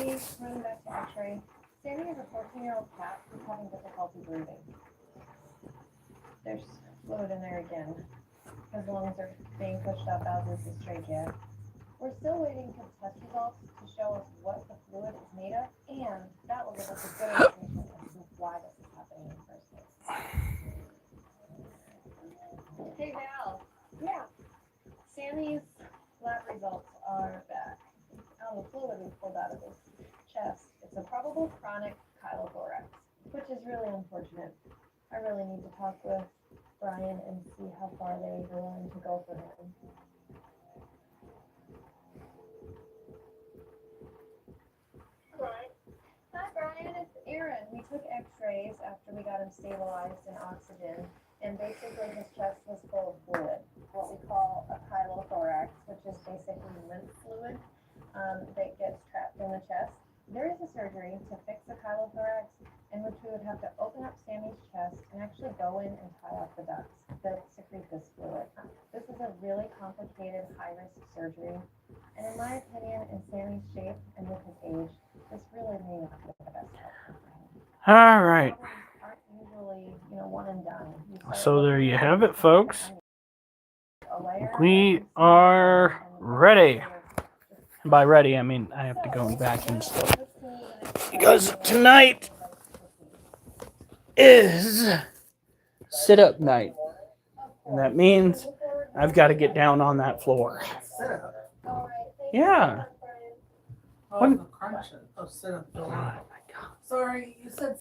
running back to X-ray. Sammy is a 14-year-old cat who's having difficulty breathing. There's fluid in there again. His lungs are being pushed up, as is the stray cat. We're still waiting for test results to show us what the fluid is made of, and that will give us a good indication as to why this is happening in the first place. Hey Val. Yeah. Sammy's lab results are back. The fluid we pulled out of his chest. It's a probable chronic chylothorax, which is really unfortunate. I really need to talk with Brian and see how far they're willing to go for him. Hi Brian, it's Aaron. We took x-rays after we got him stabilized in oxygen, and basically his chest was full of fluid, what we call a chylothorax, which is basically lymph fluid that gets trapped in the chest. There is a surgery to fix the chylothorax in which we would have to open up Sammy's chest and actually go in and tie off the ducts that secrete this fluid. This is a really complicated, high-risk surgery, and in my opinion, in Sammy's shape and with his age, this really may not be the best outcome for him. All right. Aren't usually, one and done. So there you have it, folks. We are ready. By ready, I mean I have to go back and stuff. Because tonight is sit-up night. And that means I've got to get down on that floor. Yeah. Oh, sit-up. Oh my God. Sorry, you said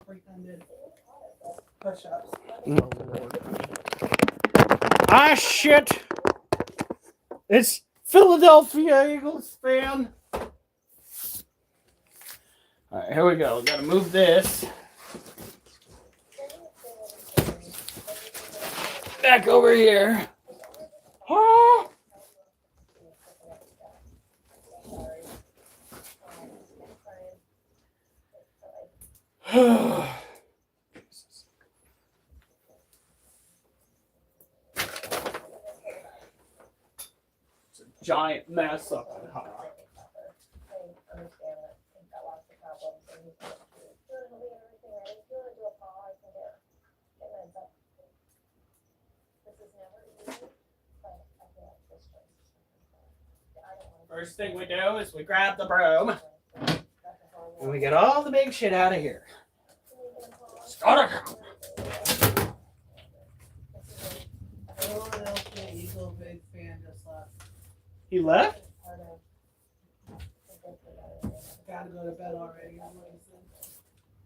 pretended push-ups. Oh, Lord. Ah, shit. It's Philadelphia Eagles fan. All right, here we go. Got to move this back over here. Ah. It's a giant mess up in here. First thing we do is we grab the broom and we get all the big shit out of here. Start it. Philadelphia Eagle big fan just left. He left? Gotta go to bed already.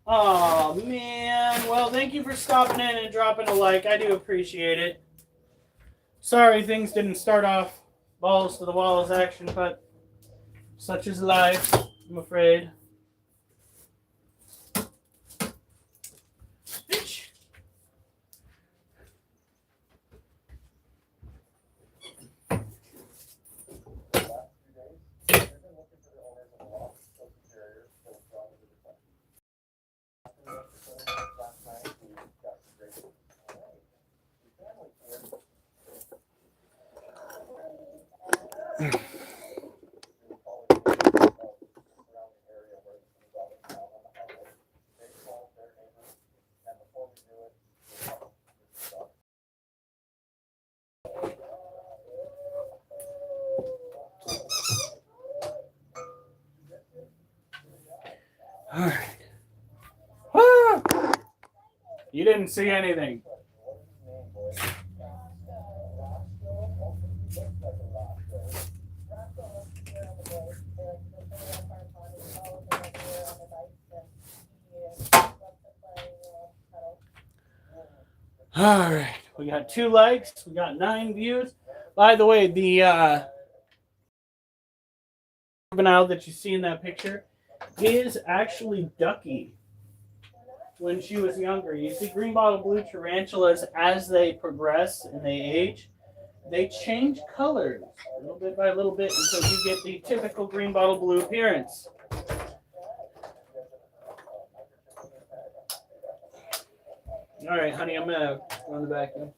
Oh man. Well, thank you for stopping in and dropping a like. I do appreciate it. Sorry things didn't start off balls to the walls action, but such is life, I'm afraid. Bitch. All right. Ah! You didn't see anything. All right. We got 2 likes. We got 9 views. By the way, the juvenile that you see in that picture is actually Ducky when she was younger. You see green bottle blue tarantulas, as they progress and they age, they change colors little bit by little bit until you get the typical green bottle blue appearance. All right, honey, I'm going to run the vacuum.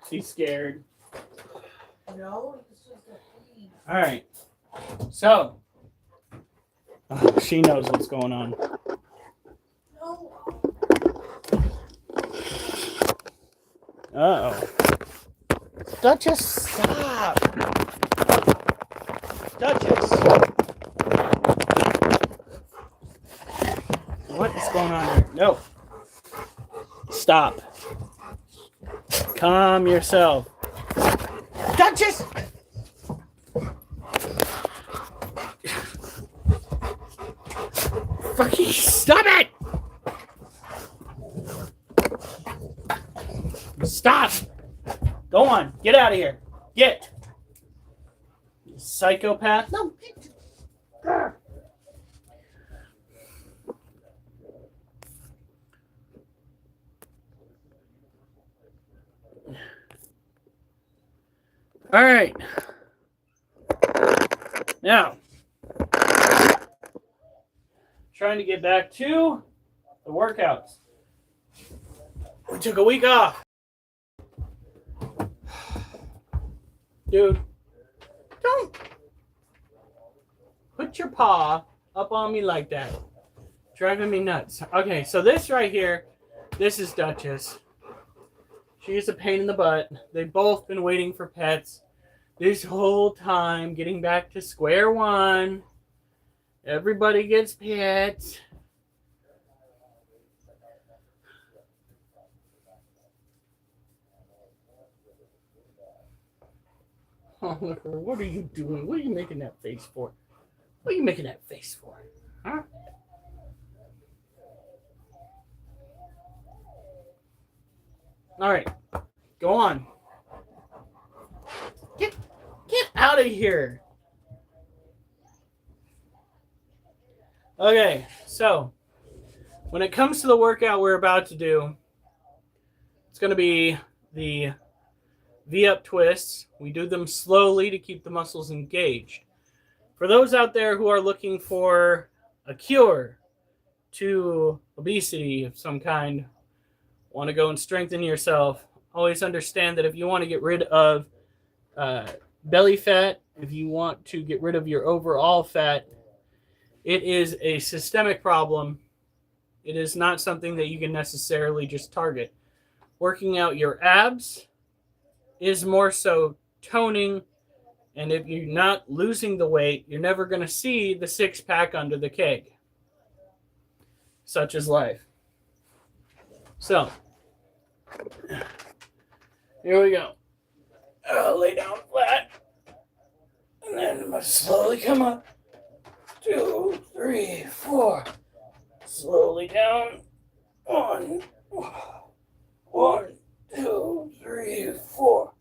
She's scared. No, it's just a flea. All right. So, she knows what's going on. No. Uh-oh. Duchess, stop. Duchess. What is going on here? No. Stop. Calm yourself. Duchess! Fucking stop it! Stop! Go on. Get out of here. Get. Psychopath. No. All right. Now, trying to get back to the workouts. We took a week off. Dude, don't put your paw up on me like that. Driving me nuts. Okay, so this right here, this is Duchess. She's a pain in the butt. They've both been waiting for pets this whole time, getting back to square one. Everybody gets pets. Oliver, what are you doing? What are you making that face for? What are you making that face for? Huh? All right, go on. Get out of here. Okay, so when it comes to the workout we're about to do, it's going to be the V-up twists. We do them slowly to keep the muscles engaged. For those out there who are looking for a cure to obesity of some kind, want to go and strengthen yourself, always understand that if you want to get rid of belly fat, if you want to get rid of your overall fat, it is a systemic problem. It is not something that you can necessarily just target. Working out your abs is more so toning, and if you're not losing the weight, you're never going to see the six-pack under the keg. Such is life. So, here we go. I'll lay down flat, and then I'm going to slowly come up. 2, 3, 4. Slowly down. 1, 2, 3, 4.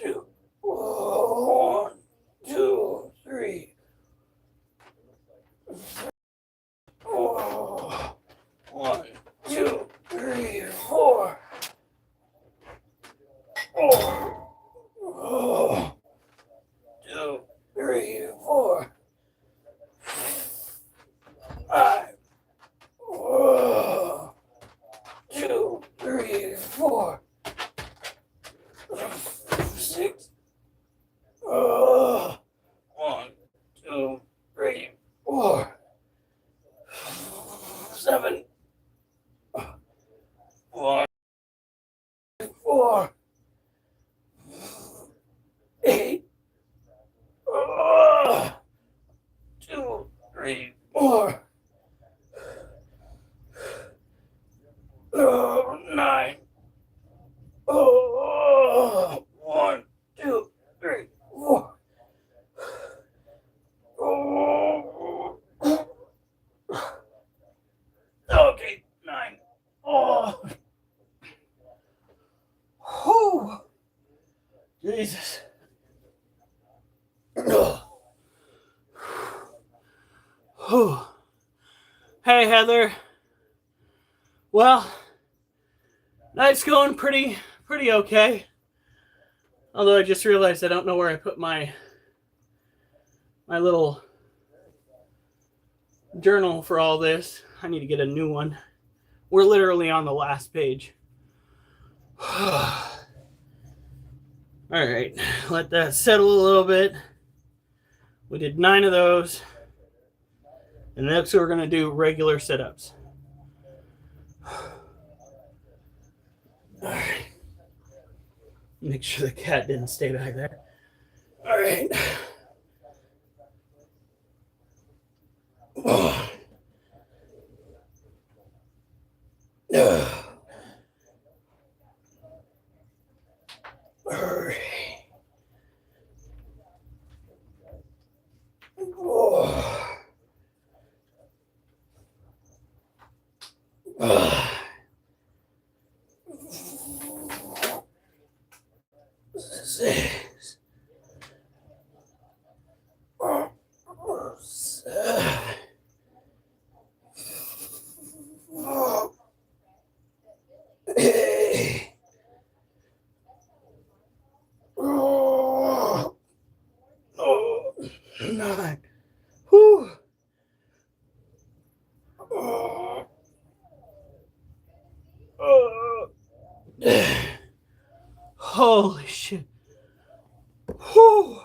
2, 1, 2, 3. 1, 2, 3, 4. Oh. 2, 3, 4. 5. 2, 3, 4. 6. 1, 2, 3, 4. 7. 1, 4. 8. 2, 3, 4. 9. 1, 2, 3, 4. Okay, 9. Oh. Whew. Jesus. Whew. Hey, Heather. Well, night's going pretty pretty okay. Although I just realized I don't know where I put my little journal for all this. I need to get a new one. We're literally on the last page. All right, let that settle a little bit. We did 9 of those. And next we're going to do regular sit-ups. All right. Make sure the cat didn't stay back there. All right. Oh. All right. Oh. Six. 7. Oh, 9. Whew. Holy shit. Whew.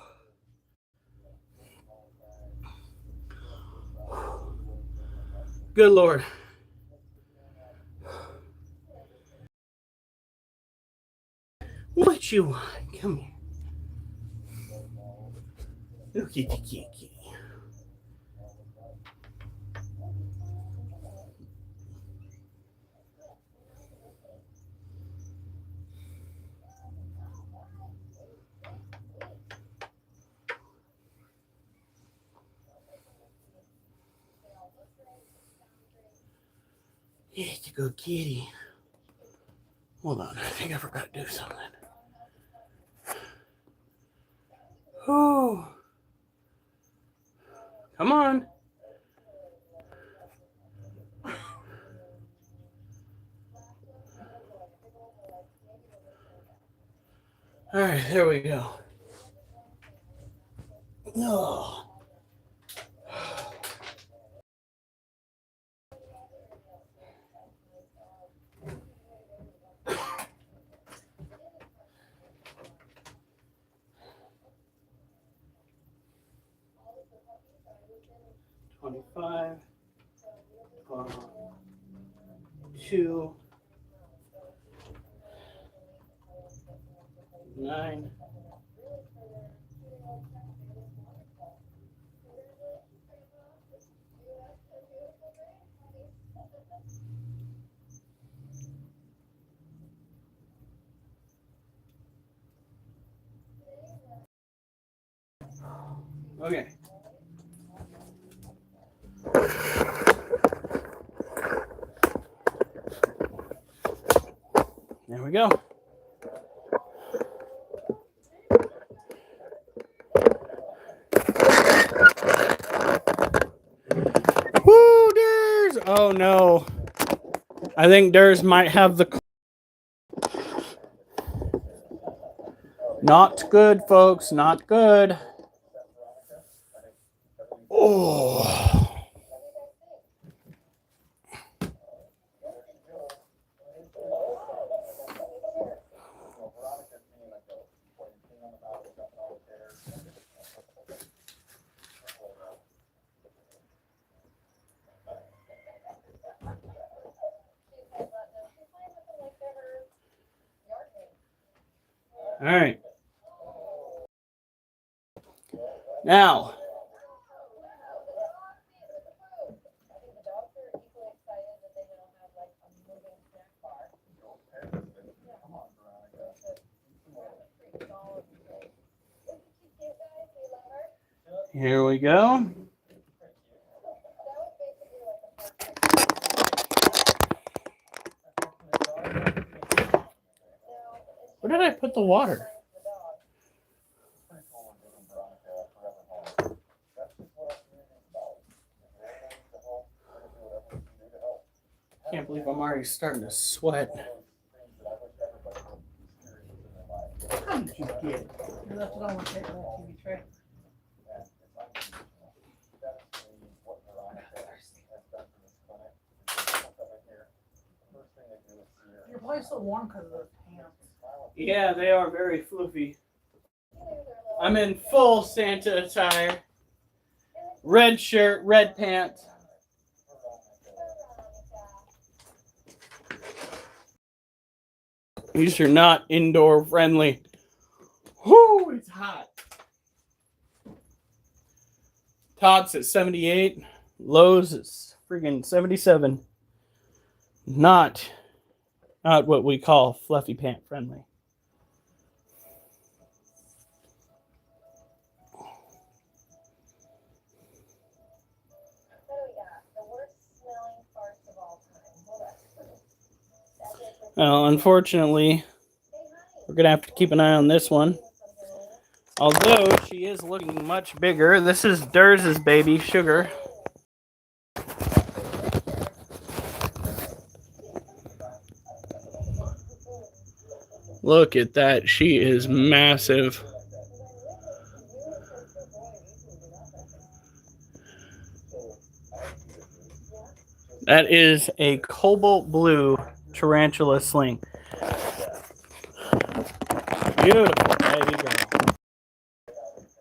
Good Lord. What you want? Come here. Ducky. It's a good kitty. Hold on, I think I forgot to do something. Oh, come on. All right, there we go. No. $25. 2. 9. Okay. There we go. Woo, Durs! Oh no. I think Durs might have the... Not good, folks. Not good. Oh. All right. Now, here we go. Where did I put the water? Can't believe I'm already starting to sweat. did you get? You left it on the TV tray. Your boy's so warm because of those pants. Yeah, they are very floofy. I'm in full Santa attire. Red shirt, red pants. These are not indoor friendly. Whoo, it's hot. Tops at 78. Lows at friggin' 77. Not what we call fluffy pant friendly. Well, unfortunately, we're going to have to keep an eye on this one. Although she is looking much bigger. This is Durs's baby, Sugar. Look at that. She is massive. That is a cobalt blue tarantula sling. Beautiful baby girl.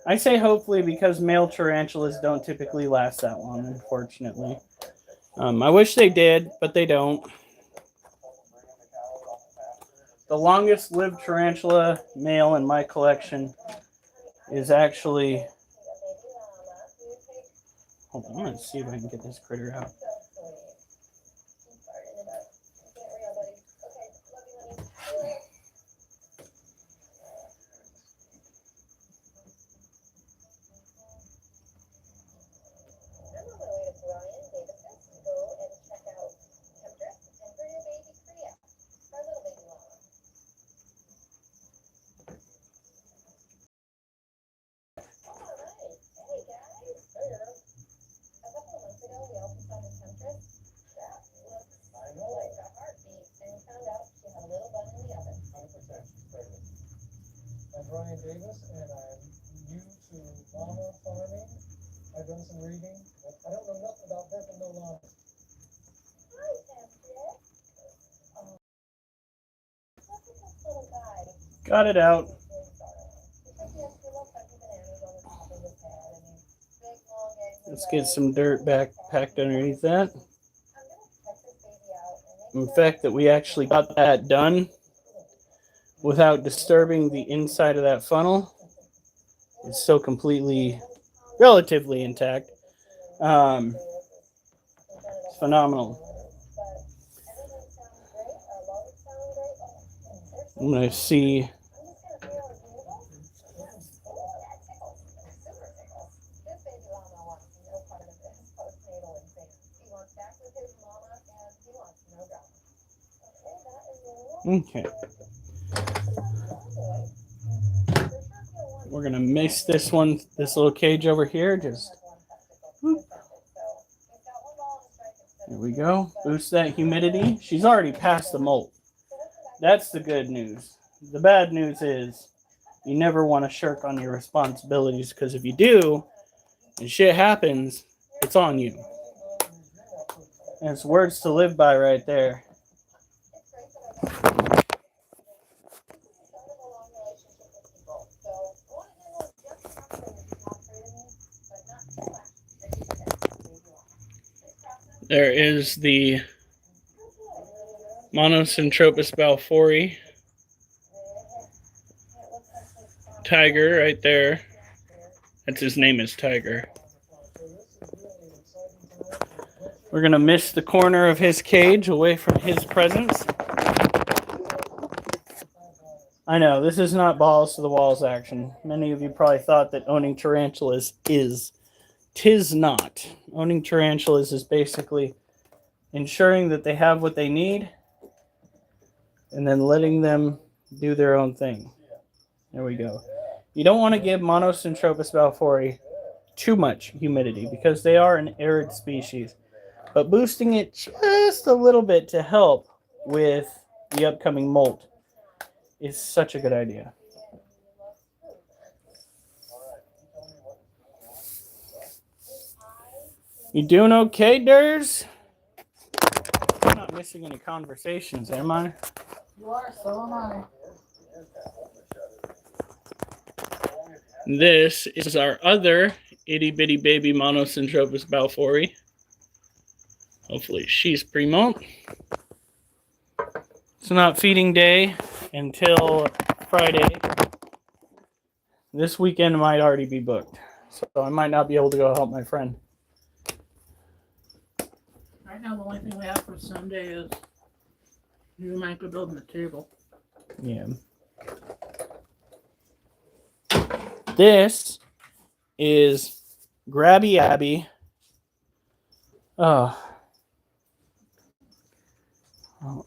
I say hopefully because male tarantulas don't typically last that long, unfortunately. I wish they did, but they don't. The longest lived tarantula male in my collection is actually... Hold on, let's see if I can get this critter out. Brian Davis, and I'm new to llama farming. I've done some reading. I don't know nothing about birthing no llama. Hi, Patrick. Got it out. Let's get some dirt back packed underneath that. The fact that we actually got that done without disturbing the inside of that funnel is so completely, relatively intact. It's phenomenal. I'm going to see. Okay. We're going to mix this one, this little cage over here. Just whoop. There we go. Boost that humidity. She's already past the molt. That's the good news. The bad news is you never want to shirk on your responsibilities, because if you do and shit happens, it's on you. And it's words to live by right there. There is the Monocentropus balfouri tiger right there. That's his name is Tiger. We're going to miss the corner of his cage away from his presence. I know, this is not balls to the walls action. Many of you probably thought that owning tarantulas is. 'Tis not. Owning tarantulas is basically ensuring that they have what they need and then letting them do their own thing. There we go. You don't want to give Monocentropus balfouri too much humidity because they are an arid species. But boosting it just a little bit to help with the upcoming molt is such a good idea. You doing okay, Durs? I'm not missing any conversations, am I? You are, so am I. This is our other itty bitty baby Monosyntropus balfouri. Hopefully she's primo. It's not feeding day until Friday. This weekend might already be booked, so I might not be able to go help my friend. Right now, the only thing we have for Sunday is you and Mike are building the table. Yeah. This is Grabby Abby. Oh,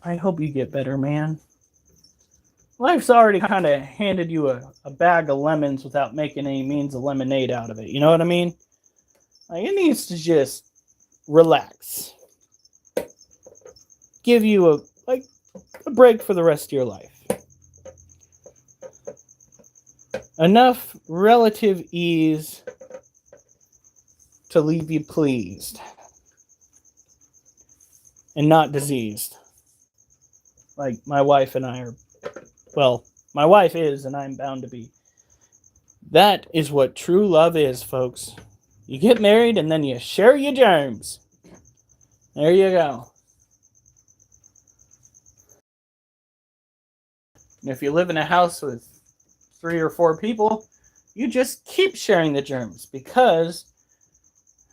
I hope you get better, man. Life's already kind of handed you a bag of lemons without making any means of lemonade out of it. You know what I mean? Like, it needs to just relax. Give you a break for the rest of your life. Enough relative ease to leave you pleased and not diseased. Like my wife and I are, well, my wife is, and I'm bound to be. That is what true love is, folks. You get married and then you share your germs. There you go. And if you live in a house with 3 or 4 people, you just keep sharing the germs, because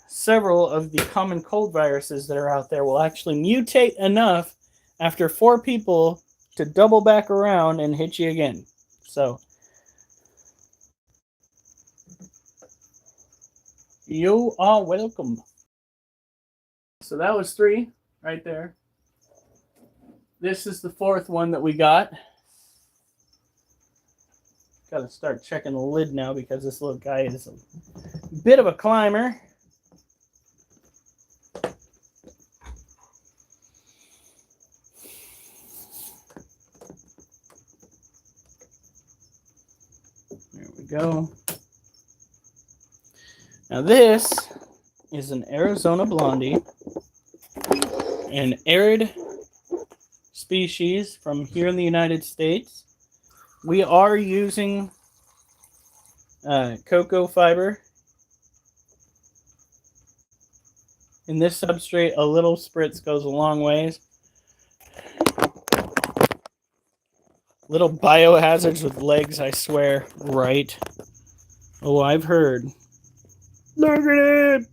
several of the common cold viruses that are out there will actually mutate enough after 4 people to double back around and hit you again. So, you are welcome. So that was 3 right there. This is the 4th one that we got. Got to start checking the lid now because this little guy is a bit of a climber. There we go. Now this is an Arizona Blondie, an arid species from here in the United States. We are using cocoa fiber. In this substrate, a little spritz goes a long ways. Little biohazards with legs, I swear. Right. Oh, I've heard. Look at it!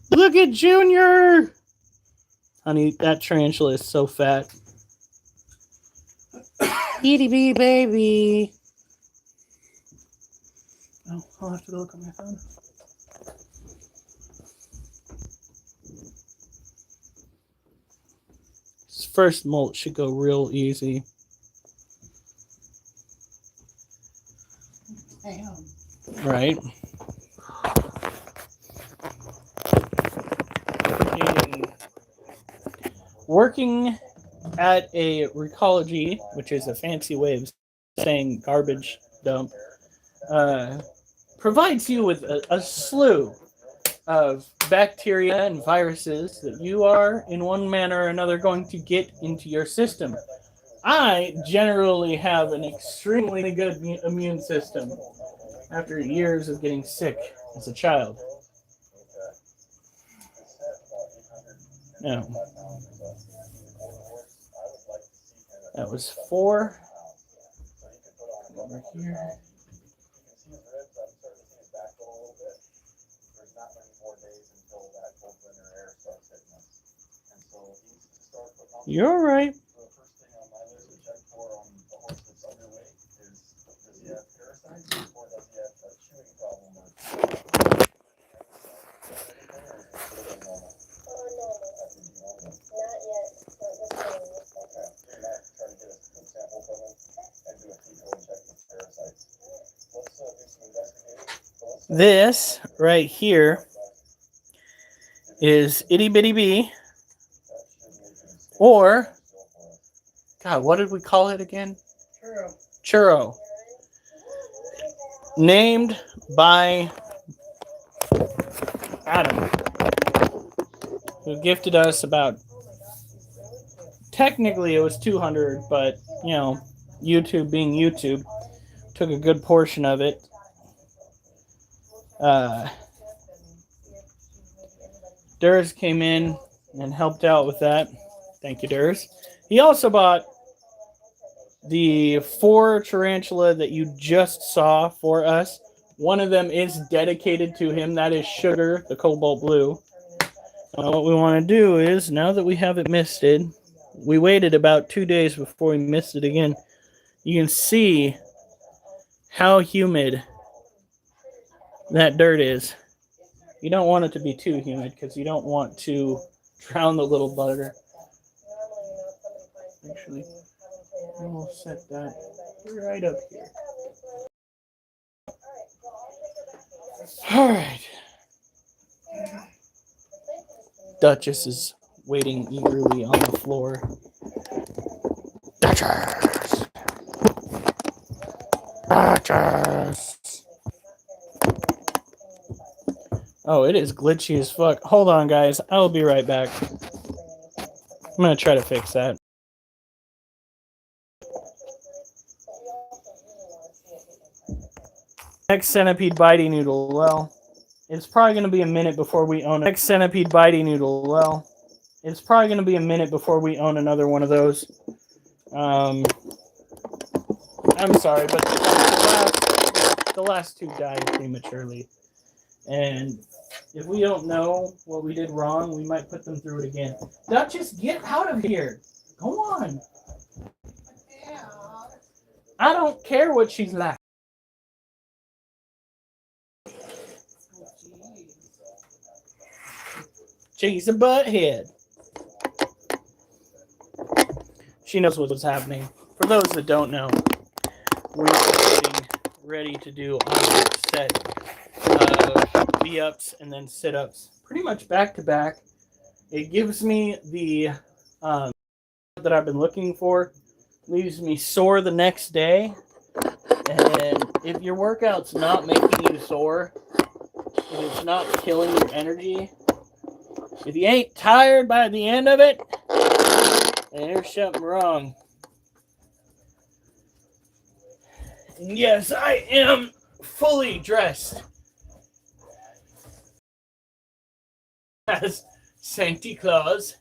Look at Junior! Honey, that tarantula is so fat. Itty bitty baby. Oh, I'll have to go look on my phone. This first molt should go real easy. Damn. Right? And working at a recology, which is a fancy way of saying garbage dump, provides you with a slew of bacteria and viruses that you are, in one manner or another, going to get into your system. I generally have an extremely good immune system after years of getting sick as a child. Now, that was 4. Over here. You're all right. This right here is Itty Bitty Bee, or, God, what did we call it again? Churro. Named by Adam, who gifted us about, technically it was 200, but, you know, YouTube being YouTube, took a good portion of it. Durs came in and helped out with that. Thank you, Durs. He also bought the 4 tarantula that you just saw for us. One of them is dedicated to him. That is Sugar, the cobalt blue. What we want to do is, now that we have it misted, we waited about 2 days before we mist it again. You can see how humid that dirt is. You don't want it to be too humid because you don't want to drown the little bugger. Actually, we'll set that right up here. All right. Duchess is waiting eagerly on the floor. Duchess! Duchess! Oh, it is glitchy as fuck. Hold on, guys. I'll be right back. I'm going to try to fix that. Next centipede bitey noodle. Well, it's probably going to be a minute before we own it. Next centipede bitey noodle. Well, it's probably going to be a minute before we own another one of those. I'm sorry, but the last 2 died prematurely. And if we don't know what we did wrong, we might put them through it again. Duchess, get out of here. Go on. I don't care what she's like. She's a butthead. She knows what's happening. For those that don't know, we're getting ready to do our set of V-ups and then sit-ups pretty much back to back. It gives me the that I've been looking for. Leaves me sore the next day. And if your workout's not making you sore, if it's not killing your energy, if you ain't tired by the end of it, then there's something wrong. And yes, I am fully dressed as Santa Claus.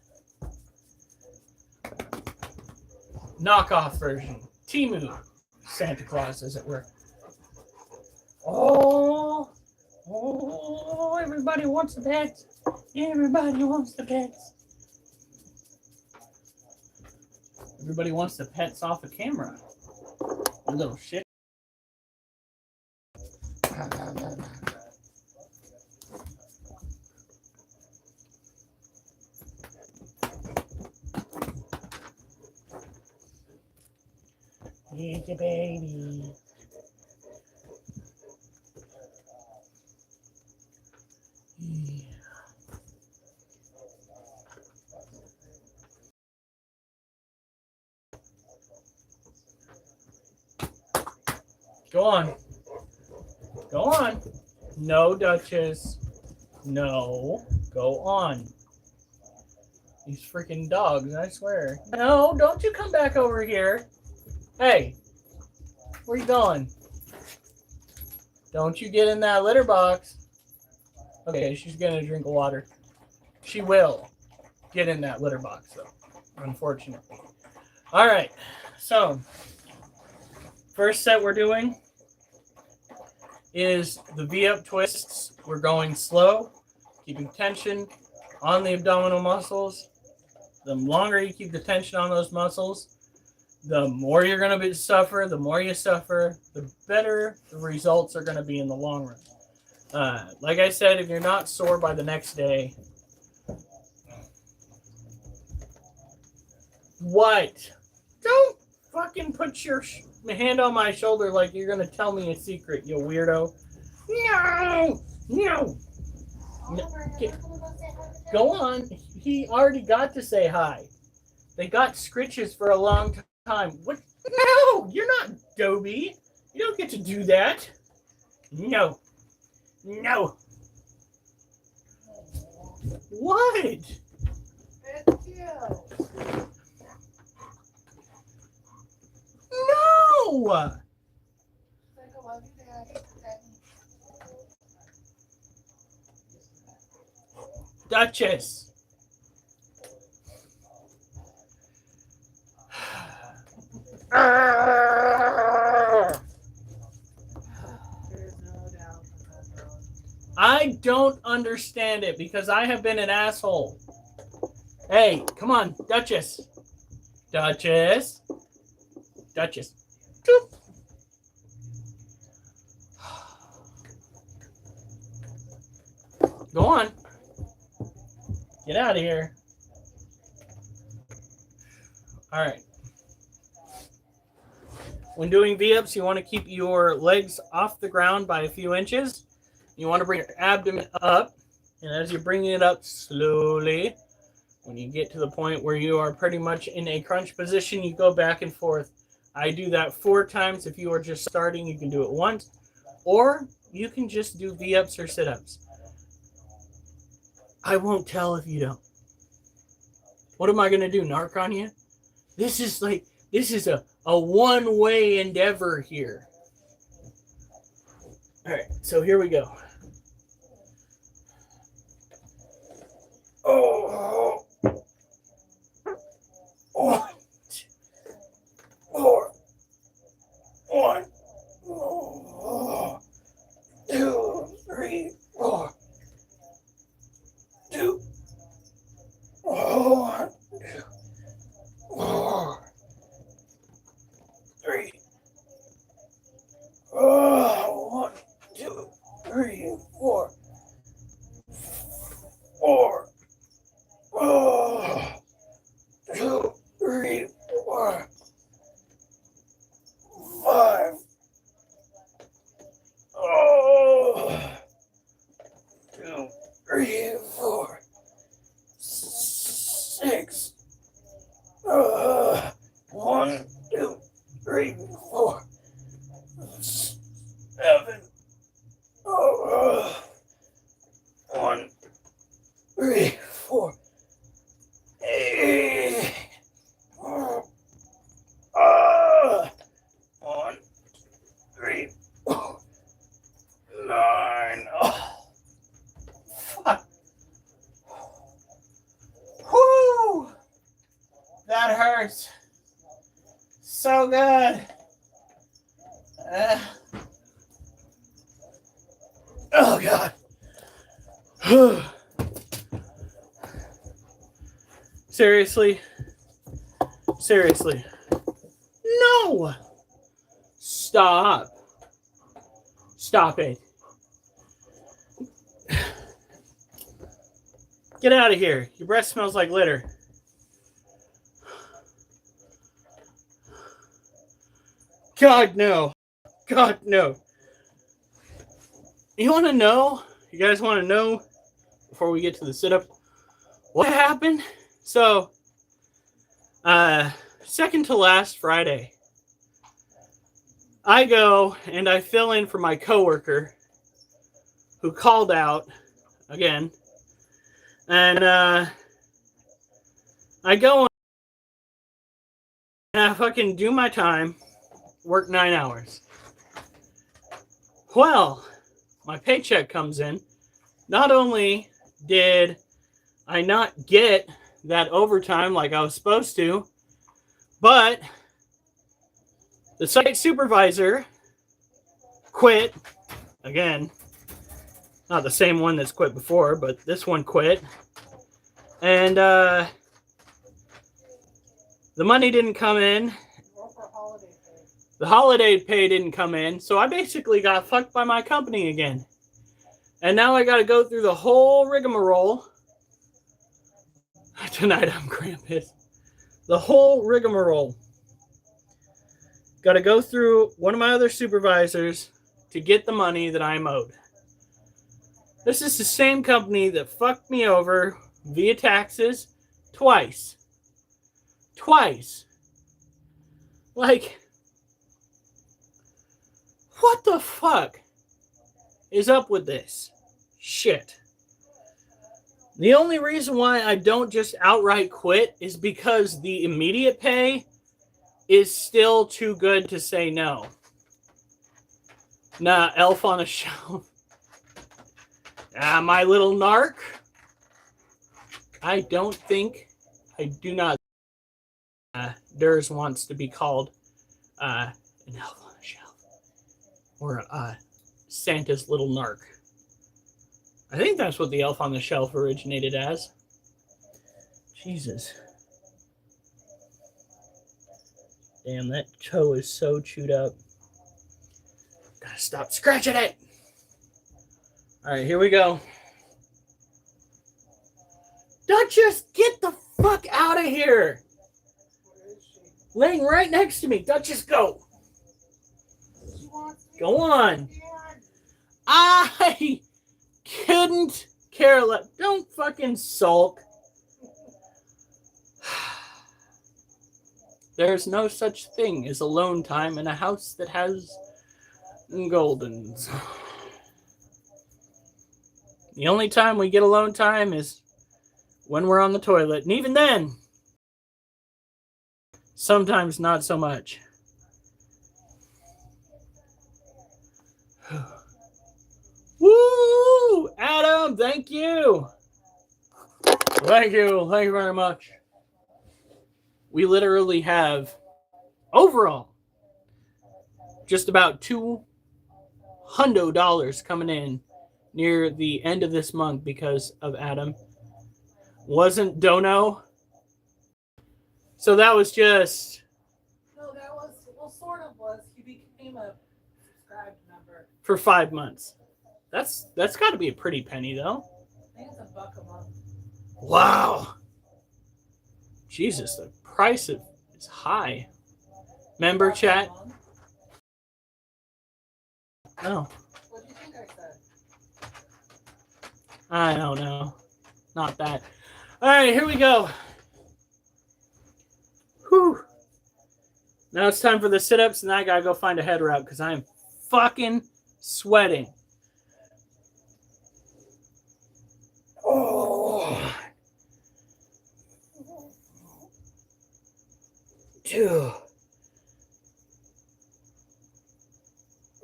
Knockoff version. Timu Santa Claus, as it were. Oh, everybody wants the pets. Everybody wants the pets. Everybody wants the pets off of camera. A little shit. Here's your baby. Yeah. Go on. Go on. No, Duchess. No. Go on. These freaking dogs, I swear. No, don't you come back over here. Hey. Where you going? Don't you get in that litter box. Okay, she's gonna drink water. She will get in that litter box, though. Unfortunately. Alright. So, first set we're doing is the V-up twists. We're going slow, keeping tension on the abdominal muscles. The longer you keep the tension on those muscles, the more you're going to suffer. The more you suffer, the better the results are going to be in the long run. Like I said, if you're not sore by the next day, what? Don't fucking put your hand on my shoulder like you're going to tell me a secret, you weirdo. No! No! Go on. He already got to say hi. They got scritches for a long time. What? No! You're not Dobie. You don't get to do that. No. No. What? It's you. No! Think I love you, Daddy. Duchess. There's no doubt about that. I don't understand it because I have been an asshole. Hey, come on, Duchess. Duchess. Duchess. Toop. Go on. Get out of here. All right. When doing V-ups, you want to keep your legs off the ground by a few inches. You want to bring your abdomen up. And as you're bringing it up slowly, when you get to the point where you are pretty much in a crunch position, you go back and forth. I do that 4 times. If you are just starting, you can do it once. Or you can just do V-ups or sit-ups. I won't tell if you don't. What am I going to do, narc on you? This is a one-way endeavor here. All right, so here we go. Oh. 1, 4. 1, 2, 3, 4. 2. 1, 2, 4, 3. 1, 2, 3, 4. 4. 2, 3, 4. 5. 2, 3, 4. 6. 1, 2, 3, 4. 7. 1, 3, 4. 8. 1, 3, 4. 9. Fuck. Whoo! That hurts. So good. Oh, God. Seriously? Seriously. No! Stop. Stop it. Get out of here. Your breath smells like litter. God, no. God, no. You want to know? You guys want to know, before we get to the sit-up, what happened? So, second to last Friday, I go and I fill in for my coworker who called out again. And I go and I fucking do my time, work 9 hours. Well, my paycheck comes in. Not only did I not get that overtime like I was supposed to, but the site supervisor quit again. Not the same one that's quit before, but this one quit. And the money didn't come in. The holiday pay didn't come in. So I basically got fucked by my company again. And now I got to go through the whole rigmarole. Tonight I'm Krampus. The whole rigmarole. Got to go through one of my other supervisors to get the money that I'm owed. This is the same company that fucked me over via taxes twice. Twice. Like, what the fuck is up with this shit? The only reason why I don't just outright quit is because the immediate pay is still too good to say no. Nah, Elf on a Shelf. My little narc. I do not. Durs wants to be called an elf on a shelf or Santa's little narc. I think that's what the elf on the shelf originated as. Jesus. Damn, that toe is so chewed up. Gotta stop scratching it. All right, here we go. Duchess, get the fuck out of here. Laying right next to me. Duchess, go. Go on. I couldn't care less. Don't fucking sulk. There's no such thing as alone time in a house that has Goldens. The only time we get alone time is when we're on the toilet. And even then, sometimes not so much. Woo! Adam, thank you. Thank you. Thank you very much. We literally have, overall, just about $200 coming in near the end of this month because of Adam. Wasn't Dono? So that was just... No, that was, well, sort of was. He became a subscribed member. For 5 months. That's got to be a pretty penny, though. I think it's $1 a month. Wow. Jesus, the price is high. Member chat? No. What do you think I said? I don't know. Not that. All right, here we go. Whew. Now it's time for the sit-ups, and I gotta go find a head wrap because I'm fucking sweating. Oh. 2,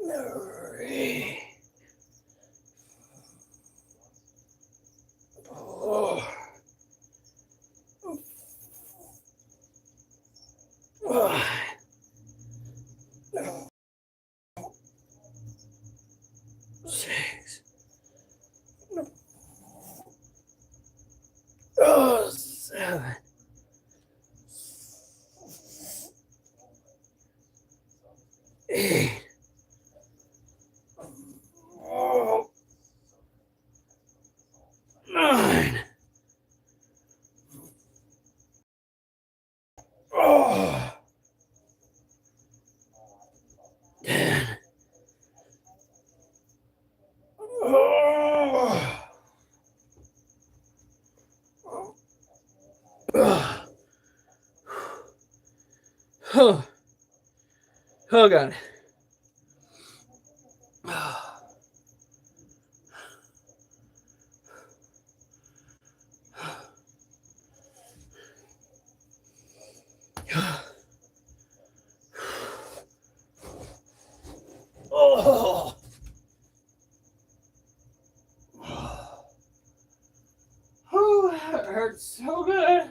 3, 4, 5, 6, 7, 8, 9. Oh. 10. Oh. Oh. Oh God. Oh. Oh, that hurts so good.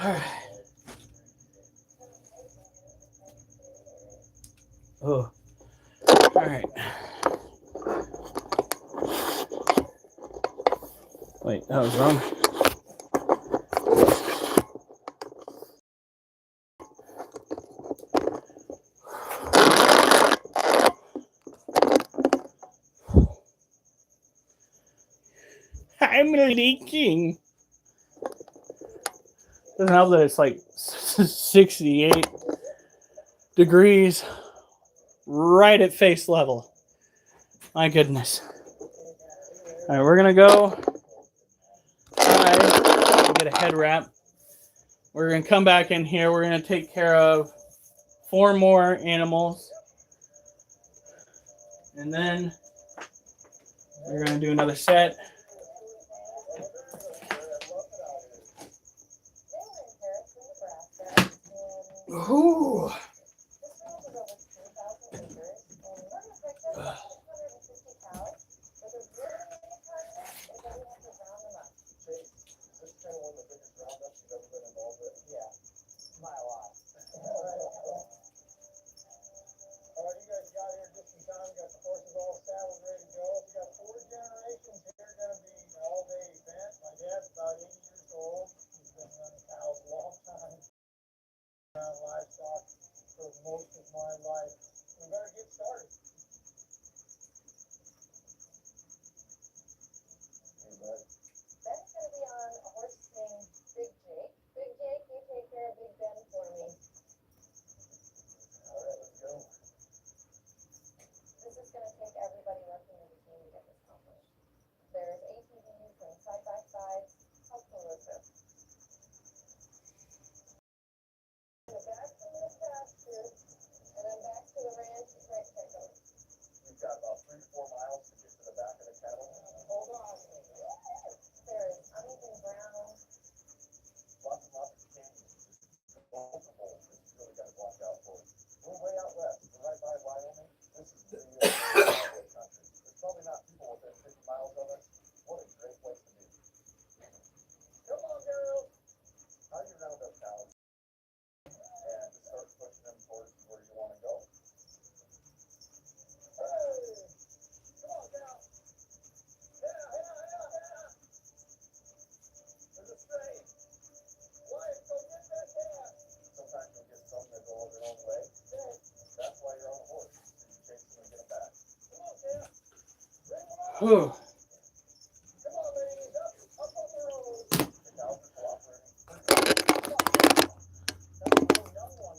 All right. Oh. All right. Wait, that was wrong. I'm leaking. Doesn't help that it's like 68 degrees right at face level. My goodness. All right, we're going to go. Bye. get a head wrap. We're going to come back in here. We're going to take care of 4 more animals. And then we're going to do another set. Ooh. Livestock for most of my life. We better get started. Ben's gonna be on a horse named Big Jake. Big Jake, you take care of Big Ben for me. All right, let's go. This is gonna take everybody working in the team to get this accomplished. There's ATVs and side-by-sides. How cool is this? Back from the pasture, and then back to the ranch to try to pick them. We've got about 3 to 4 miles to get to the back of the cattle. Hold on. There's uneven ground. Lots of canyons. Multiple. It's really got to watch out for. We're way out west. We're right by Wyoming. This is the real cowboy country. There's probably not people within 50 miles of us. What a great place to be. Come on, girls. How do you round up cows? And start pushing them towards where you want to go. Hey! Come on, cow! Yeah! There's a stray. Wyatt, go get that calf! Sometimes you'll get some that go their own way. That's why you're on a horse. So you chase them and get them back. Come on, calf! Bring them up! Whew. Come on, ladies! Up on the road! The cows are cooperating.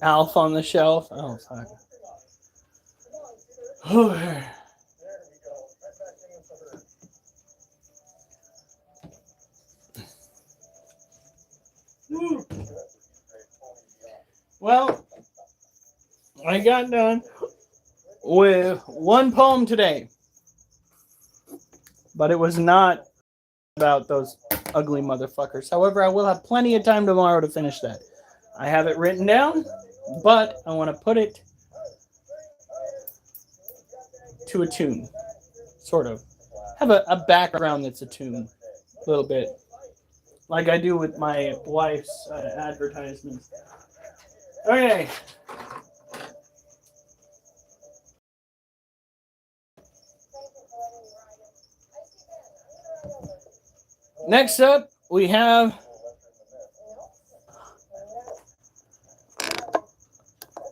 Alf on the shelf. Oh, fuck. Oh, There we go. Right back in with the herd. well, I got done with 1 poem today. But it was not about those ugly motherfuckers. However, I will have plenty of time tomorrow to finish that. I have it written down, but I want to put it to a tune. Sort of. Have a background that's a tune. A little bit. Like I do with my wife's advertisements. Okay. Next up, we have...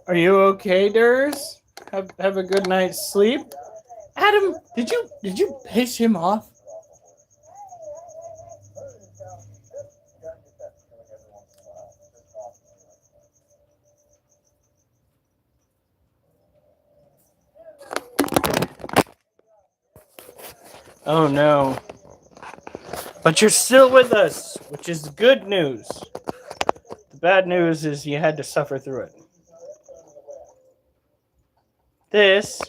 Are you okay, Durs? Have a good night's sleep. Adam, did you piss him off? Oh no. But you're still with us, which is good news. The bad news is you had to suffer through it. This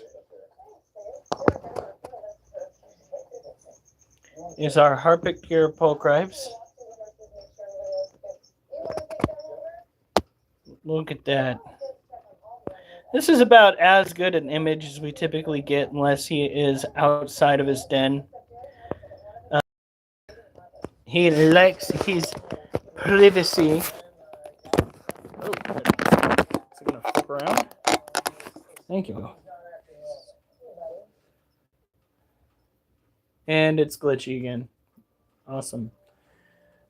is our Harpic Gear Polcribes. Look at that. This is about as good an image as we typically get unless he is outside of his den. He likes his privacy. Oh, is it going to flip around? Thank you. And it's glitchy again. Awesome.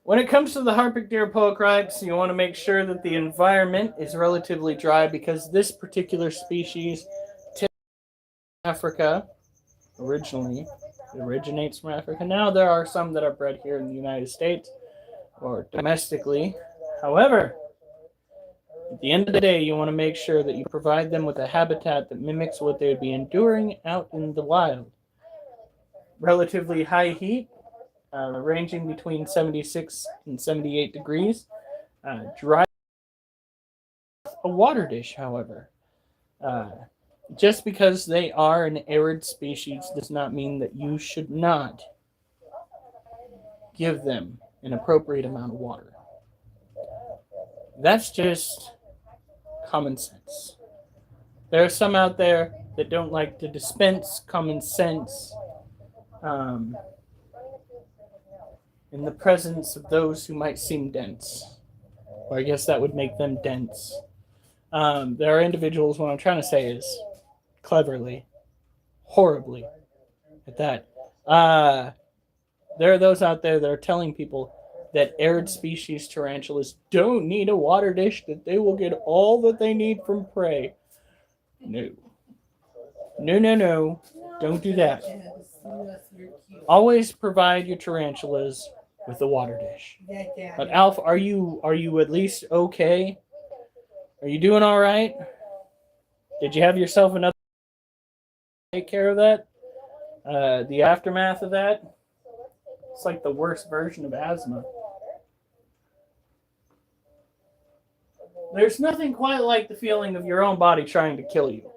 When it comes to the Harpic deer polcribes, you want to make sure that the environment is relatively dry because this particular species Africa originally. It originates from Africa. Now there are some that are bred here in the United States or domestically. However, at the end of the day, you want to make sure that you provide them with a habitat that mimics what they would be enduring out in the wild. Relatively high heat, ranging between 76 and 78 degrees. Dry a water dish, however. Just because they are an arid species does not mean that you should not give them an appropriate amount of water. That's just common sense. There are some out there that don't like to dispense common sense in the presence of those who might seem dense. Or I guess that would make them dense. There are individuals, what I'm trying to say is cleverly, horribly at that. There are those out there that are telling people that arid species tarantulas don't need a water dish, that they will get all that they need from prey. No. No, no, no. Don't do that. Always provide your tarantulas with a water dish. But Alf, are you at least okay? Are you doing all right? Did you have yourself another take care of that? The aftermath of that? It's like the worst version of asthma. There's nothing quite like the feeling of your own body trying to kill you.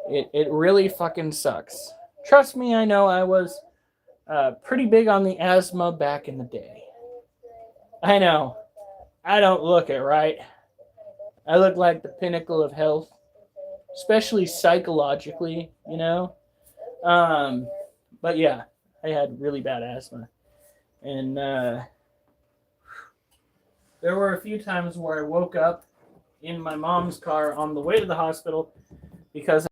It really fucking sucks. Trust me, I know I was pretty big on the asthma back in the day. I know. I don't look it, right? I look like the pinnacle of health, especially psychologically, you know? But yeah, I had really bad asthma. And there were a few times where I woke up in my mom's car on the way to the hospital because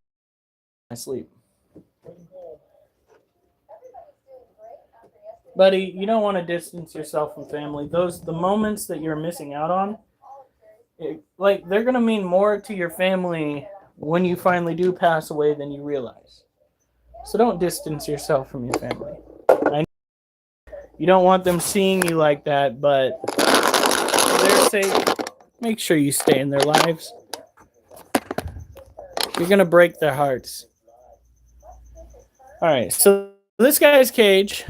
I sleep. Buddy, you don't want to distance yourself from family. The moments that you're missing out on, they're gonna mean more to your family when you finally do pass away than you realize. So don't distance yourself from your family. I know you don't want them seeing you like that, but for their sake, make sure you stay in their lives. You're gonna break their hearts. All right, so this guy's cage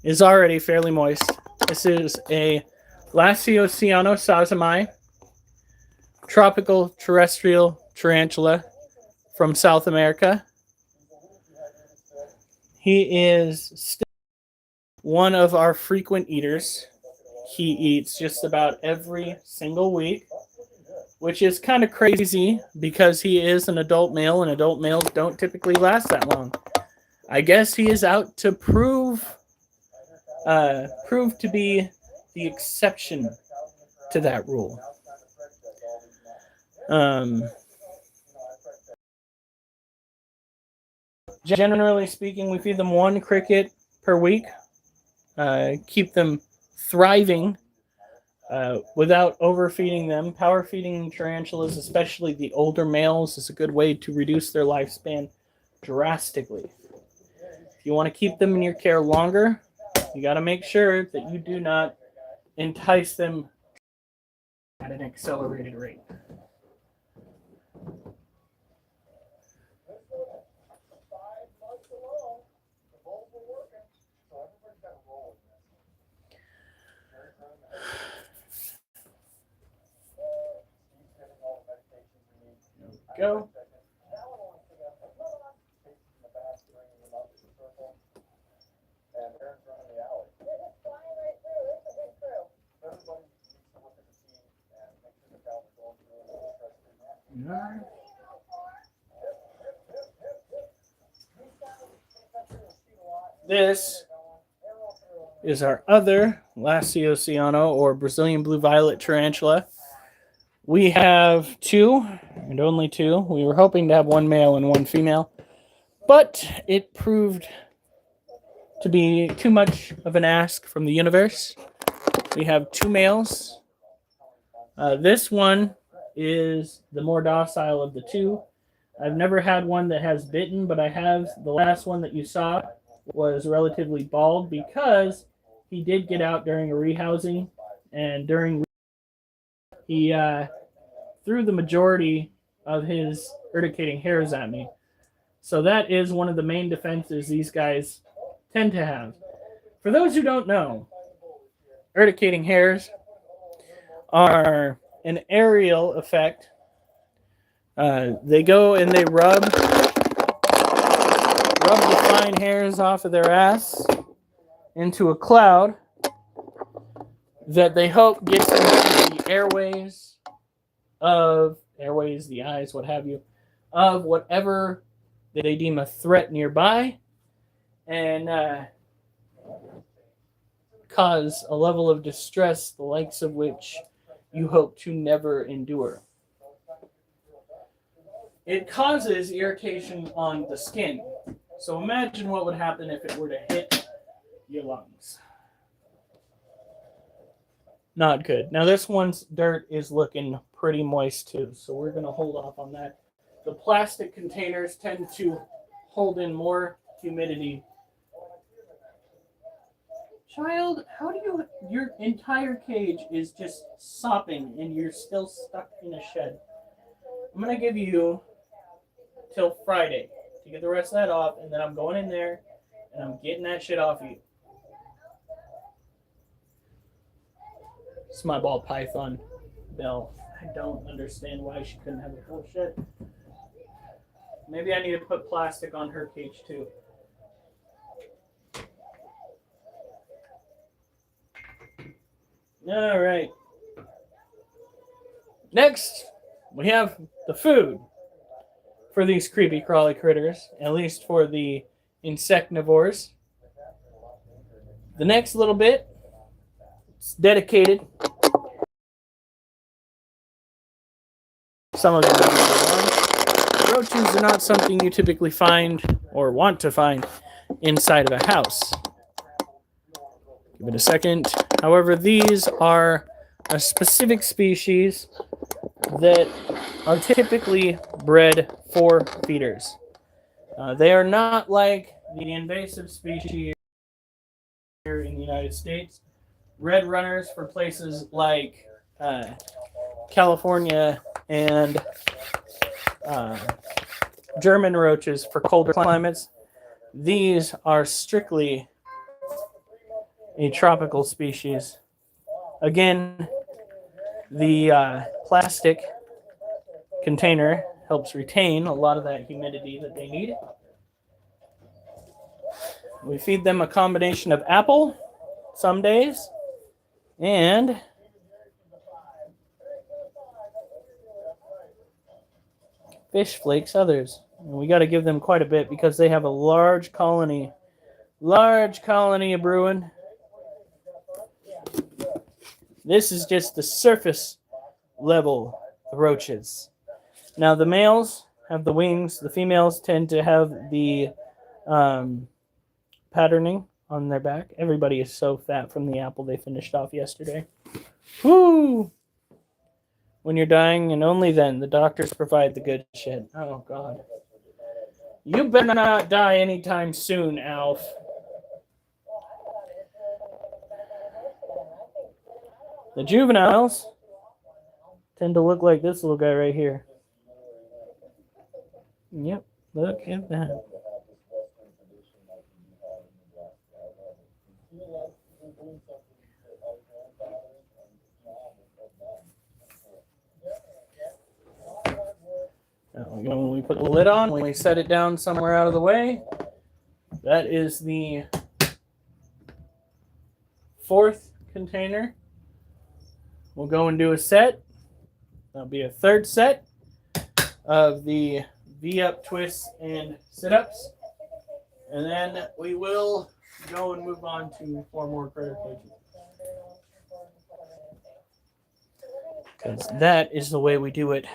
is already fairly moist. This is a Lacioceano sazamai, tropical terrestrial tarantula from South America. He is still one of our frequent eaters. He eats just about every single week, which is kind of crazy because he is an adult male, and adult males don't typically last that long. I guess he is out to prove to be the exception to that rule. Generally speaking, we feed them one cricket per week. Keep them thriving without overfeeding them. Power feeding tarantulas, especially the older males, is a good way to reduce their lifespan drastically. If you want to keep them in your care longer, you got to make sure that you do not entice them at an accelerated rate. Go. This is our other Lacioceano or Brazilian blue violet tarantula. We have two, and only two. We were hoping to have one male and one female, but it proved to be too much of an ask from the universe. We have two males. This one is the more docile of the two. I've never had one that has bitten, but I have. The last one that you saw was relatively bald because he did get out during a rehousing, and during he threw the majority of his urticating hairs at me. So that is one of the main defenses these guys tend to have. For those who don't know, urticating hairs are an aerial effect. They go and they rub the fine hairs off of their ass into a cloud that they hope gets into the airways, the eyes, what have you, of whatever they deem a threat nearby, and cause a level of distress the likes of which you hope to never endure. It causes irritation on the skin. So imagine what would happen if it were to hit your lungs. Not good. Now this one's dirt is looking pretty moist too, so we're going to hold off on that. The plastic containers tend to hold in more humidity. Child, how do you... Your entire cage is just sopping and you're still stuck in a shed. I'm going to give you till Friday to get the rest of that off, and then I'm going in there and I'm getting that shit off you. It's my ball python, Belle. I don't understand why she couldn't have a full shed. Maybe I need to put plastic on her cage too. All right. Next, we have the food for these creepy crawly critters, at least for the insectivores. The next little bit is dedicated. Some of them are roaches are not something you typically find or want to find inside of a house. Give it a second. However, these are a specific species that are typically bred for feeders. They are not like the invasive species here in the United States. Red runners for places like California and German roaches for colder climates. These are strictly a tropical species. Again, the plastic container helps retain a lot of that humidity that they need. We feed them a combination of apple some days and fish flakes others. And we got to give them quite a bit because they have a large colony of brewing. This is just the surface level roaches. Now the males have the wings. The females tend to have the patterning on their back. Everybody is so fat from the apple they finished off yesterday. Woo! When you're dying, and only then, the doctors provide the good shit. Oh, God. You better not die anytime soon, Alf. The juveniles tend to look like this little guy right here. Yep, look at that. When we put the lid on, when we set it down somewhere out of the way, that is the fourth container. We'll go and do a set. That'll be a third set of the V-up twists and sit-ups. And then we will go and move on to 4 more critter cages. Because that is the way we do it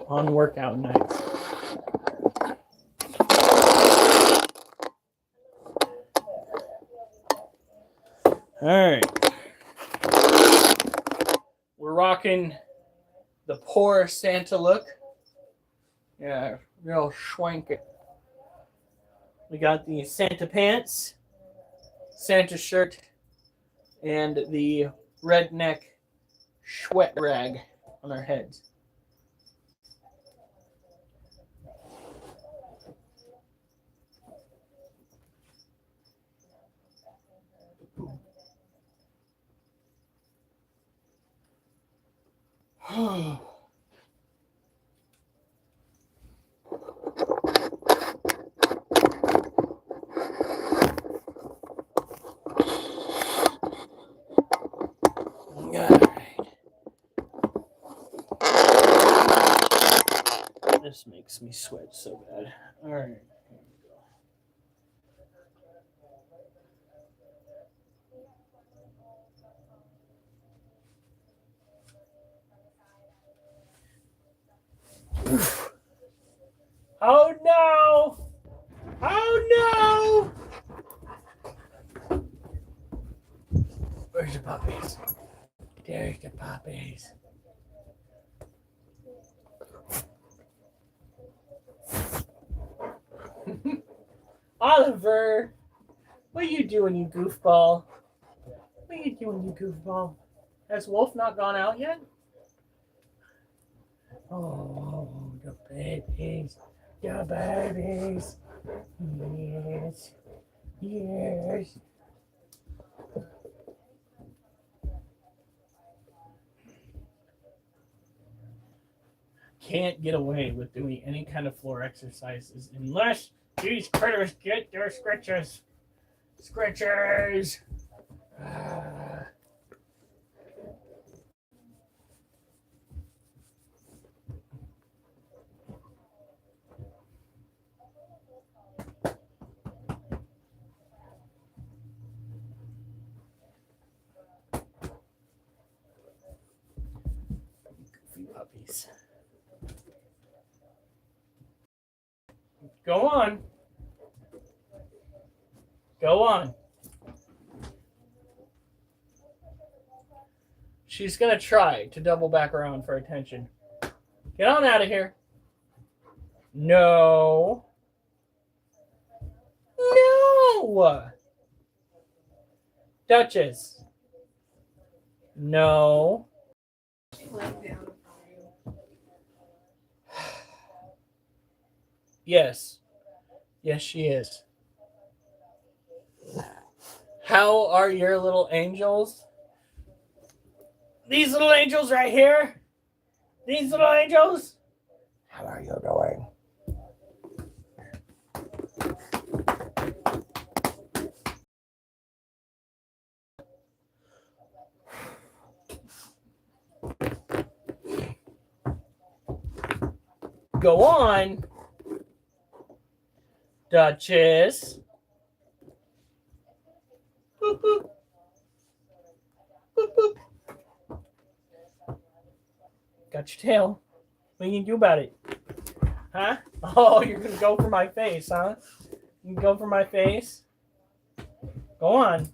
on workout nights. All right. We're rocking the poor Santa look. Yeah, real schwank it. We got the Santa pants, Santa shirt, and the redneck sweat rag on our heads. This makes me sweat so bad. All right. Oh no! Oh no! Where's the puppies? There's the puppies. Oliver, what are you doing, you goofball? What are you doing, you goofball? Has Wolf not gone out yet? Oh, the babies. The babies. Yes. Yes. Can't get away with doing any kind of floor exercises unless these critters get their scratches. Scratchers. Goofy puppies. Go on. Go on. She's going to try to double back around for attention. Get on out of here. No. No. Duchess. No. Yes. Yes, she is. How are your little angels? These little angels right here? These little angels? How are you doing? Go on. Duchess. Boop, boop. Boop, boop. Got your tail. What are you going to do about it? Huh? Oh, you're going to go for my face, huh? You can go for my face? Go on.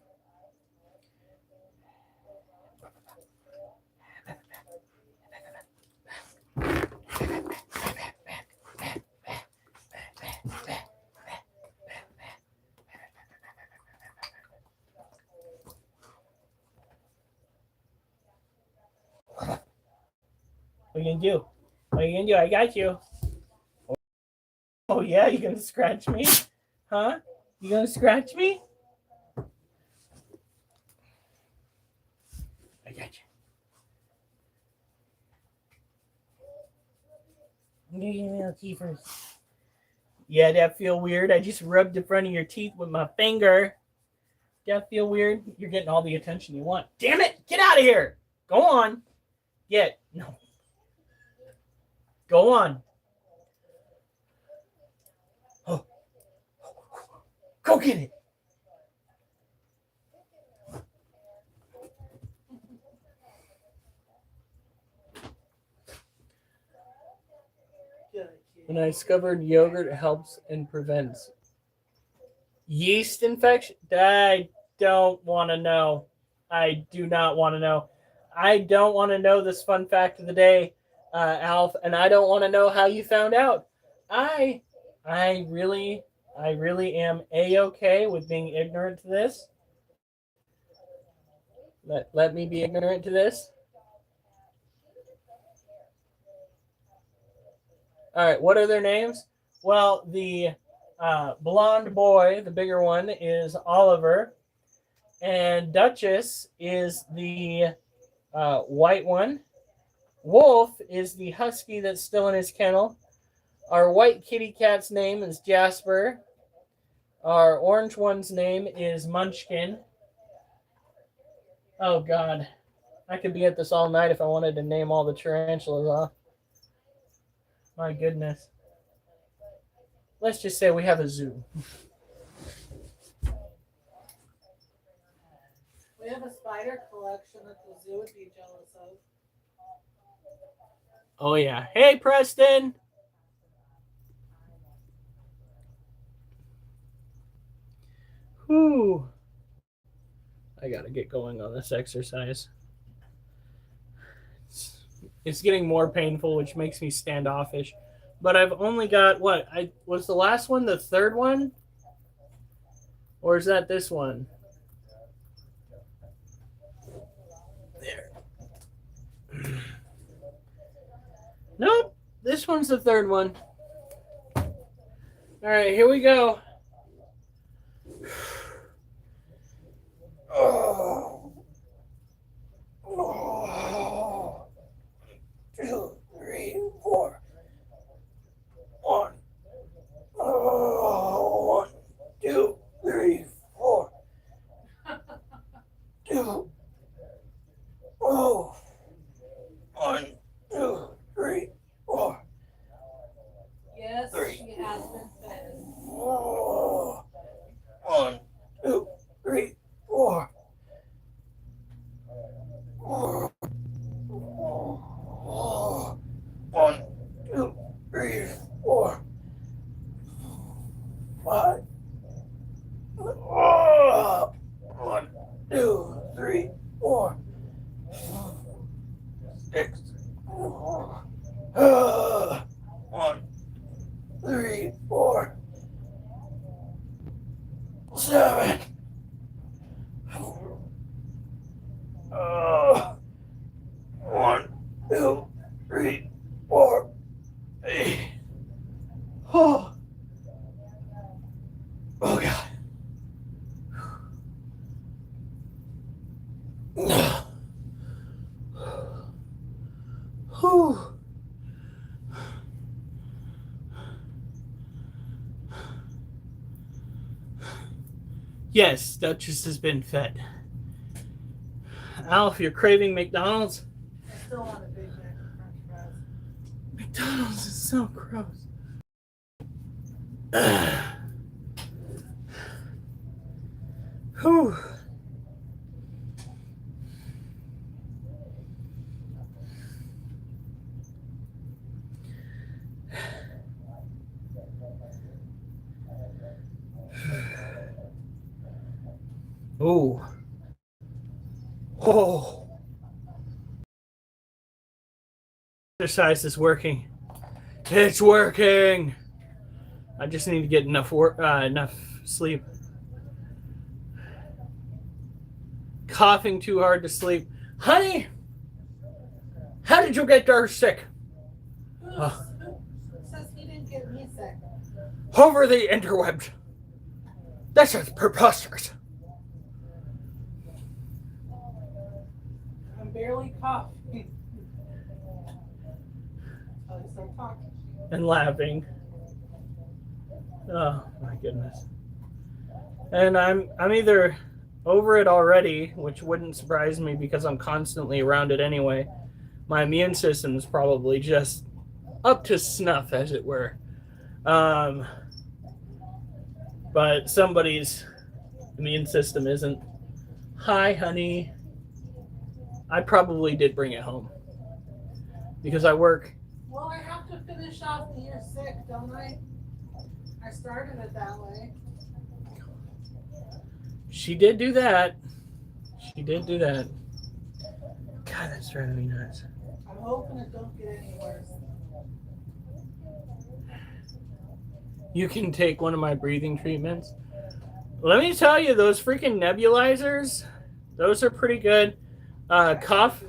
What are you gonna do? What are you gonna do? I got you. Oh yeah, you gonna scratch me? Huh? You gonna scratch me? I got you. I'm gonna give you little teethers. Yeah, that feel weird? I just rubbed the front of your teeth with my finger. That feel weird? You're getting all the attention you want. Damn it! Get out of here! Go on. Get. No. Go on. Oh. Go get it. When I discovered yogurt helps and prevents yeast infection, I don't want to know. I do not want to know. I don't want to know this fun fact of the day, Alf, and I don't want to know how you found out. I really am A-okay with being ignorant to this. Let me be ignorant to this. All right, what are their names? Well, the blonde boy, the bigger one, is Oliver, and Duchess is the white one Wolf is the husky that's still in his kennel. Our white kitty cat's name is Jasper. Our orange one's name is Munchkin. Oh, God. I could be at this all night if I wanted to name all the tarantulas off. My goodness. Let's just say we have a zoo. We have a spider collection that the zoo would be jealous of. Oh, yeah. Hey, Preston! Whew. I gotta get going on this exercise. It's getting more painful, which makes me standoffish. But I've only got, what? Was the last one the third one? Or is that this one? There. Nope. This one's the third one. All right, here we go. Oh. Oh. 2, 3, 4. 1. Oh. 1, 2, 3, 4. 2. Oh. 1, 2, 3, 4. Yes, Three. she has been fed. Oh. 1, 2, 3, 4. Oh. 1, 2, 3, 4. 5. Oh. 1, 2, 3, 4. 6. 1, 3, 4. 7. 1, 2, 3, 4. 8. Oh. Oh, God. Whew. Yes, Duchess has been fed. Al, if you're craving McDonald's, I still want a Big Mac and French fries. McDonald's is so gross. Whew. Oh. Oh. Exercise is working. It's working. I just need to get enough sleep. Coughing too hard to sleep. Honey, how did you get her sick? Who says he didn't get me sick? Over the interwebs. This is preposterous. I'm barely coughing. Until I start talking. And laughing. Oh my goodness. And I'm either over it already, which wouldn't surprise me because I'm constantly around it anyway. My immune system is probably just up to snuff, as it were. But somebody's immune system isn't. Hi, honey. I probably did bring it home because I work. Well, I have to finish off the year sick, don't I? I started it that way. She did do that. She did do that. God, that's driving me nuts. I'm hoping it don't get any worse. You can take one of my breathing treatments. Let me tell you, those freaking nebulizers, those are pretty good. Cough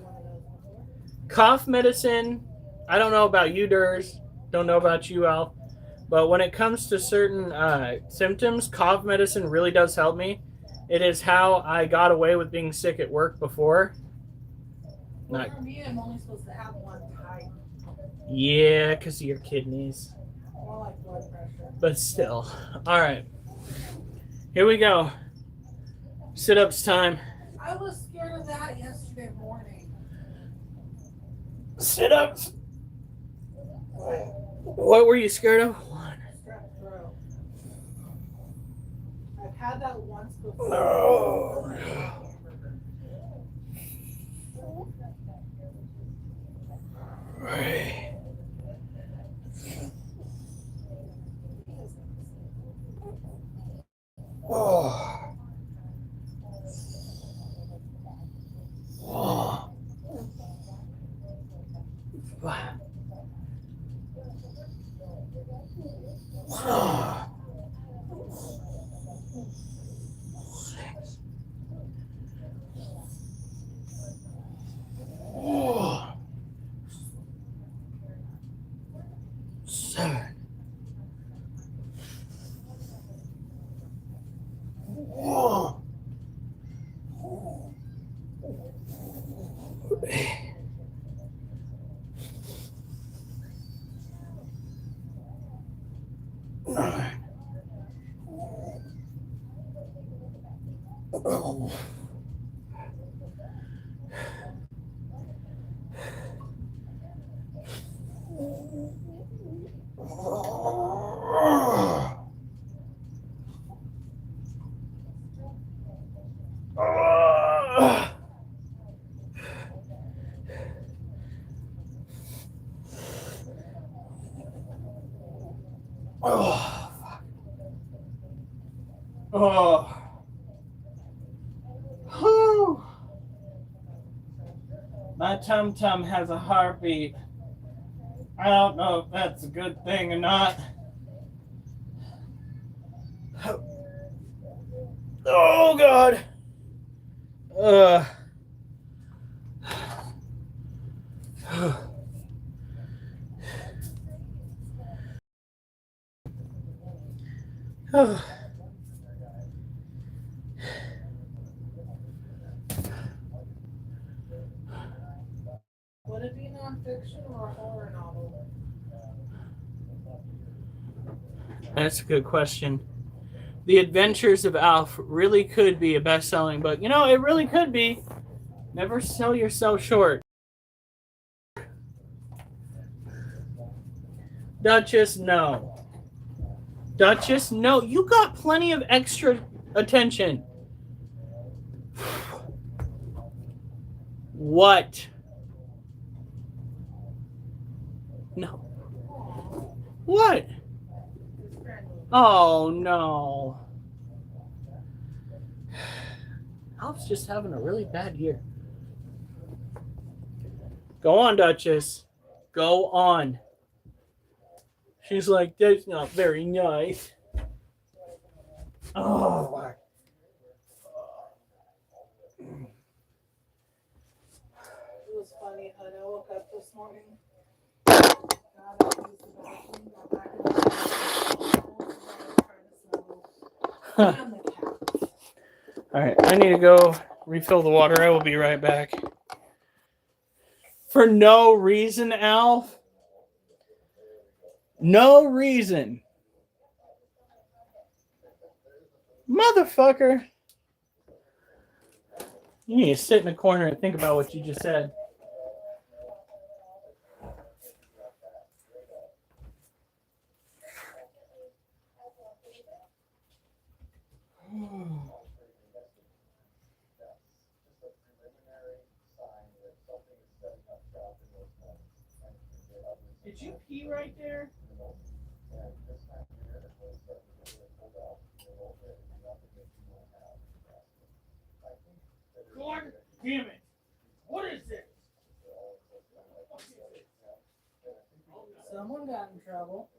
medicine. I don't know about you, Durs. Don't know about you, Al. But when it comes to certain symptoms, cough medicine really does help me. It is how I got away with being sick at work before. Well, Not. for me, I'm only supposed to have one type. Yeah, because of your kidneys. More like blood pressure. But still. All right. Here we go. Sit-ups time. I was scared of that yesterday morning. Sit-ups. What were you scared of? One. Strep throat. I've had that once before. No. Right. Oh. Oh. Oh. Oh. 7. Oh. 8. Nine. Oh. Oh, fuck. Oh. Whew. My tum-tum has a heartbeat. I don't know if that's a good thing or not. Oh, God. Uh. Would it be nonfiction or a horror novel? That's a good question. The Adventures of Alf really could be a best-selling book. You know, it really could be. Never sell yourself short. Duchess, no. Duchess, no. You got plenty of extra attention. What? No. What? Oh, no. Alf's just having a really bad year. Go on, Duchess. Go on. She's like, that's not very nice. Oh, fuck. It was funny, hon. I woke up this morning. Got up, used the bathroom, got back in the Huh. and the cat. All right, I need to go refill the water. I will be right back. For no reason, Alf. No reason. Motherfucker. You need to sit in a corner and think about what you just said. Did you pee right there? God damn it. What is this? Someone got in trouble.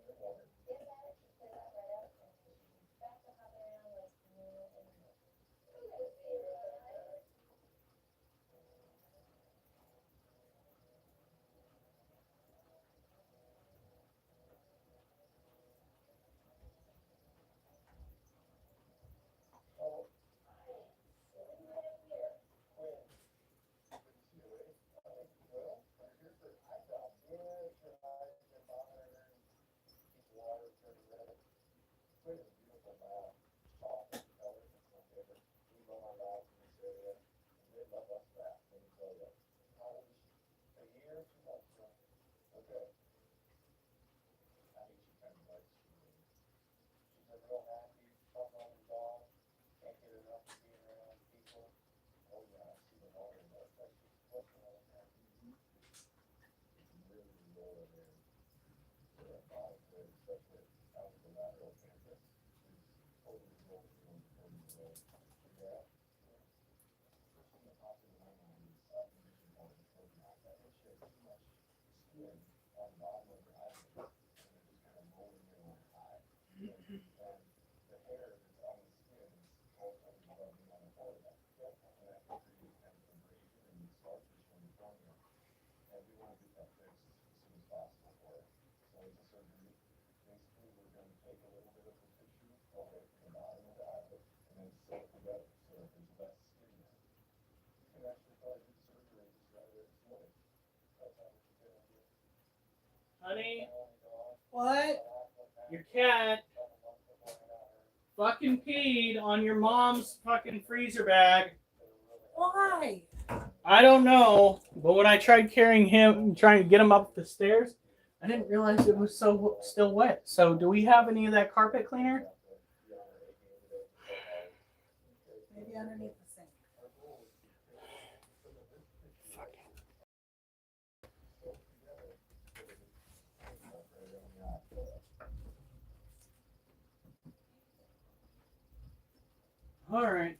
Honey, What? your cat fucking peed on your mom's fucking freezer bag. Why? I don't know, but when I tried carrying him, trying to get him up the stairs, I didn't realize it was so still wet. So, do we have any of that carpet cleaner? Maybe underneath the sink. All right.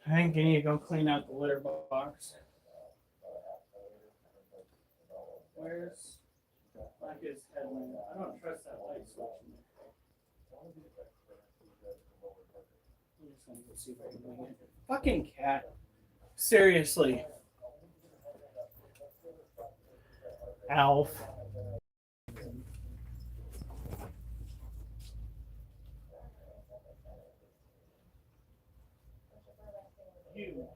I think you need to go clean out the litter box. Where's like his headlamp? I don't trust that light switch in there. I'm just gonna go see if I can bring it. Fucking cat. Seriously. Alf. You.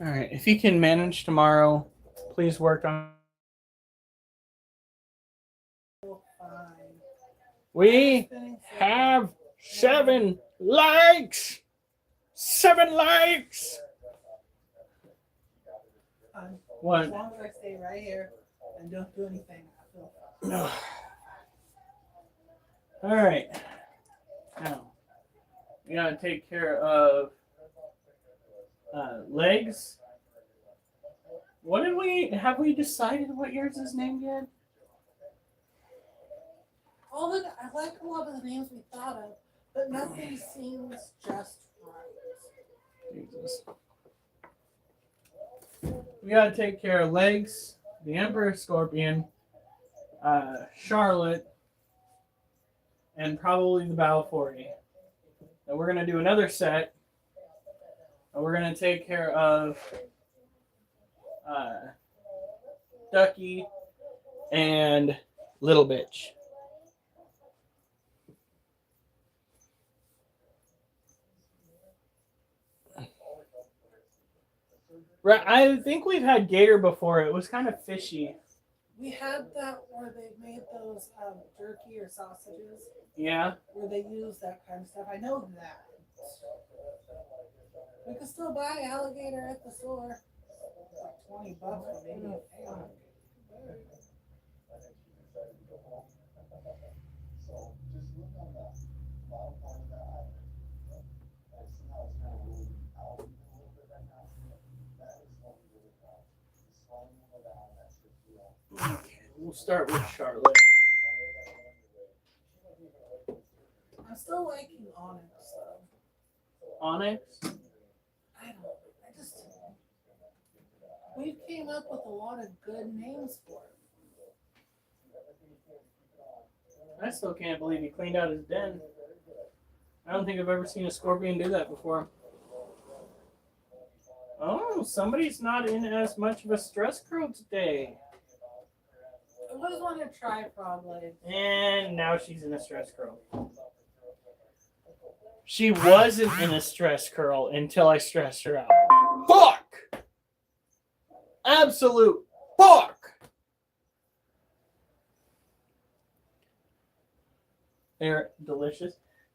All right. If you can manage tomorrow, please work on. Fine. We have 7 likes. 7 likes. What? As long as I stay right here and don't do anything, I feel fine. All right. Now, we gotta take care of legs. What did we decided what yours is named yet? I like a lot of the names we thought of, but nothing seems just right. Jesus. We gotta take care of Legs, the Emperor Scorpion, Charlotte, and probably the Battle 40. Then we're gonna do another set, and we're gonna take care of Ducky and Little Bitch. Right, I think we've had gator before. It was kind of fishy. We had that where they made those jerky or sausages, Yeah. where they use that kind of stuff. I know that. We can still buy alligator at the store. Like $20 maybe. Damn. So just look on the bottom part of the island. And see how it's kind of moving out even a little bit right now. That is what we really want. Just slowing it down, that should feel. Okay, we'll start with Charlotte. I'm still liking Onyx though. Onyx? We came up with a lot of good names for him. I still can't believe he cleaned out his den. I don't think I've ever seen a scorpion do that before. Oh, somebody's not in as much of a stress curl today. I was on a tripod leg. And now she's in a stress curl. She wasn't in a stress curl until I stressed her out. Fuck! Absolute fuck! They're delicious.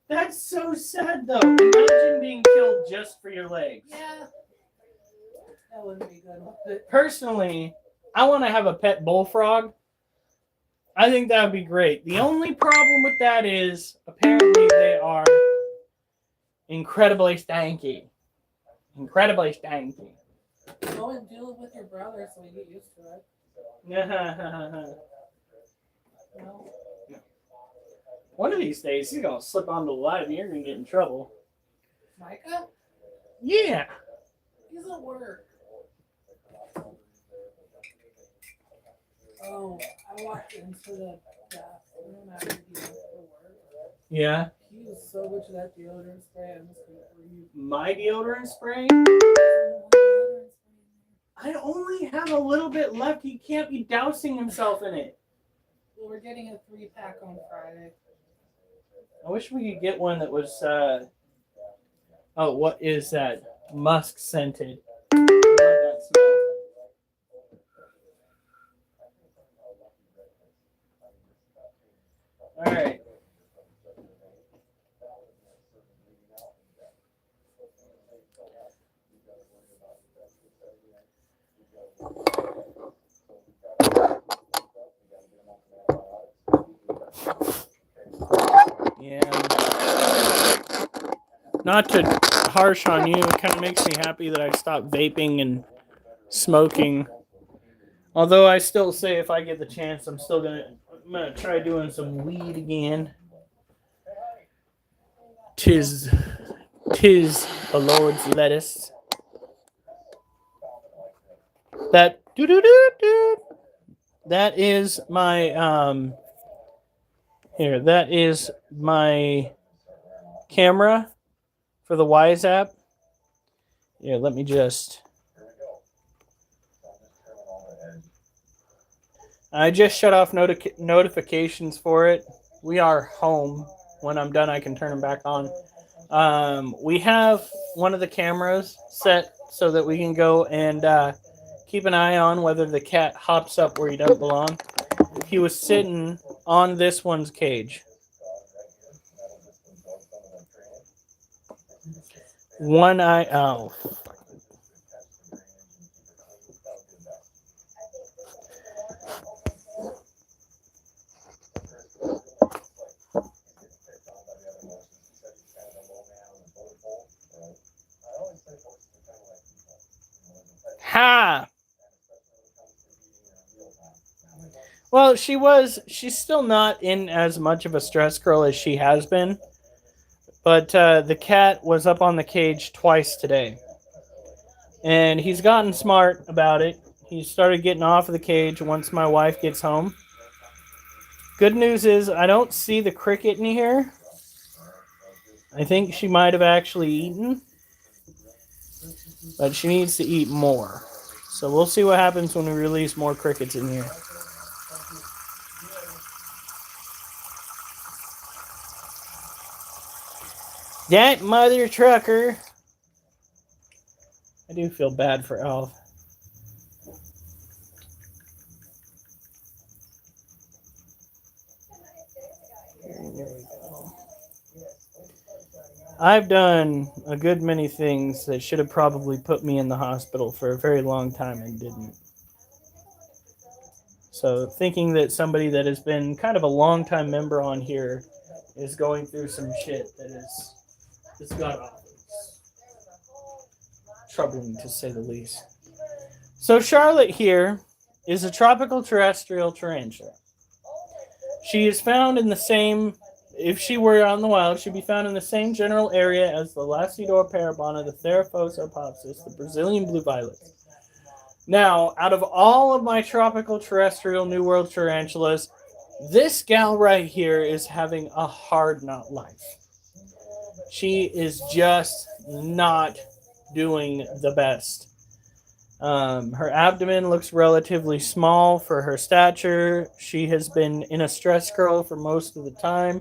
That's so sad though. Imagine being killed just for your legs. Yeah. That wouldn't be good. Personally, I want to have a pet bullfrog. I think that would be great. The only problem with that is apparently they are incredibly stanky. Incredibly stanky. Go and deal with your brother so you get used to it. No? One of these days, he's going to slip onto the live and you're going to get in trouble. Micah? Yeah. He's at work. Oh, I walked into the bathroom after he went to work. Yeah. He was so much of that deodorant spray. I'm just going to breathe. My deodorant spray? I only have a little bit left. He can't be dousing himself in it. Well, we're getting a 3-pack on Friday. I wish we could get one that was, oh, what is that? Musk scented. I love that smell. All right. Yeah. Not to harsh on you, it kind of makes me happy that I stopped vaping and smoking. Although I still say if I get the chance, I'm gonna try doing some weed again. Tis the Lord's lettuce. That that is my here, that is my camera for the Wise app. Yeah, let me just. I just shut off notifications for it. We are home. When I'm done, I can turn them back on. We have one of the cameras set so that we can go and keep an eye on whether the cat hops up where he doesn't belong. He was sitting on this one's cage. One eye. Oh. Ha! Well, she's still not in as much of a stress curl as she has been. But the cat was up on the cage twice today. And he's gotten smart about it. He started getting off of the cage once my wife gets home. Good news is I don't see the cricket in here. I think she might have actually eaten, but she needs to eat more. So we'll see what happens when we release more crickets in here. That mother trucker. I do feel bad for Elf. There we go. I've done a good many things that should have probably put me in the hospital for a very long time and didn't. So thinking that somebody that has been kind of a long-time member on here is going through some shit that is god awful. Troubling to say the least. So Charlotte here is a tropical terrestrial tarantula. She is found in the same, if she were out in the wild, she'd be found in the same general area as the Lacidor parabona, the Theraphos opopsis, the Brazilian blue violets. Now, out of all of my tropical terrestrial New World tarantulas, this gal right here is having a hard not life. She is just not doing the best. Her abdomen looks relatively small for her stature. She has been in a stress curl for most of the time.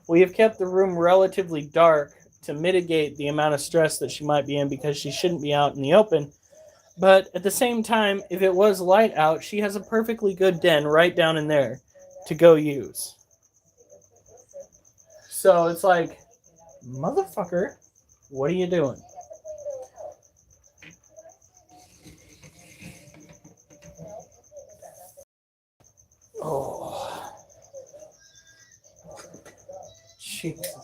We have kept the room relatively dark to mitigate the amount of stress that she might be in because she shouldn't be out in the open. But at the same time, if it was light out, she has a perfectly good den right down in there to go use. So it's like, motherfucker, what are you doing? Oh. Jesus.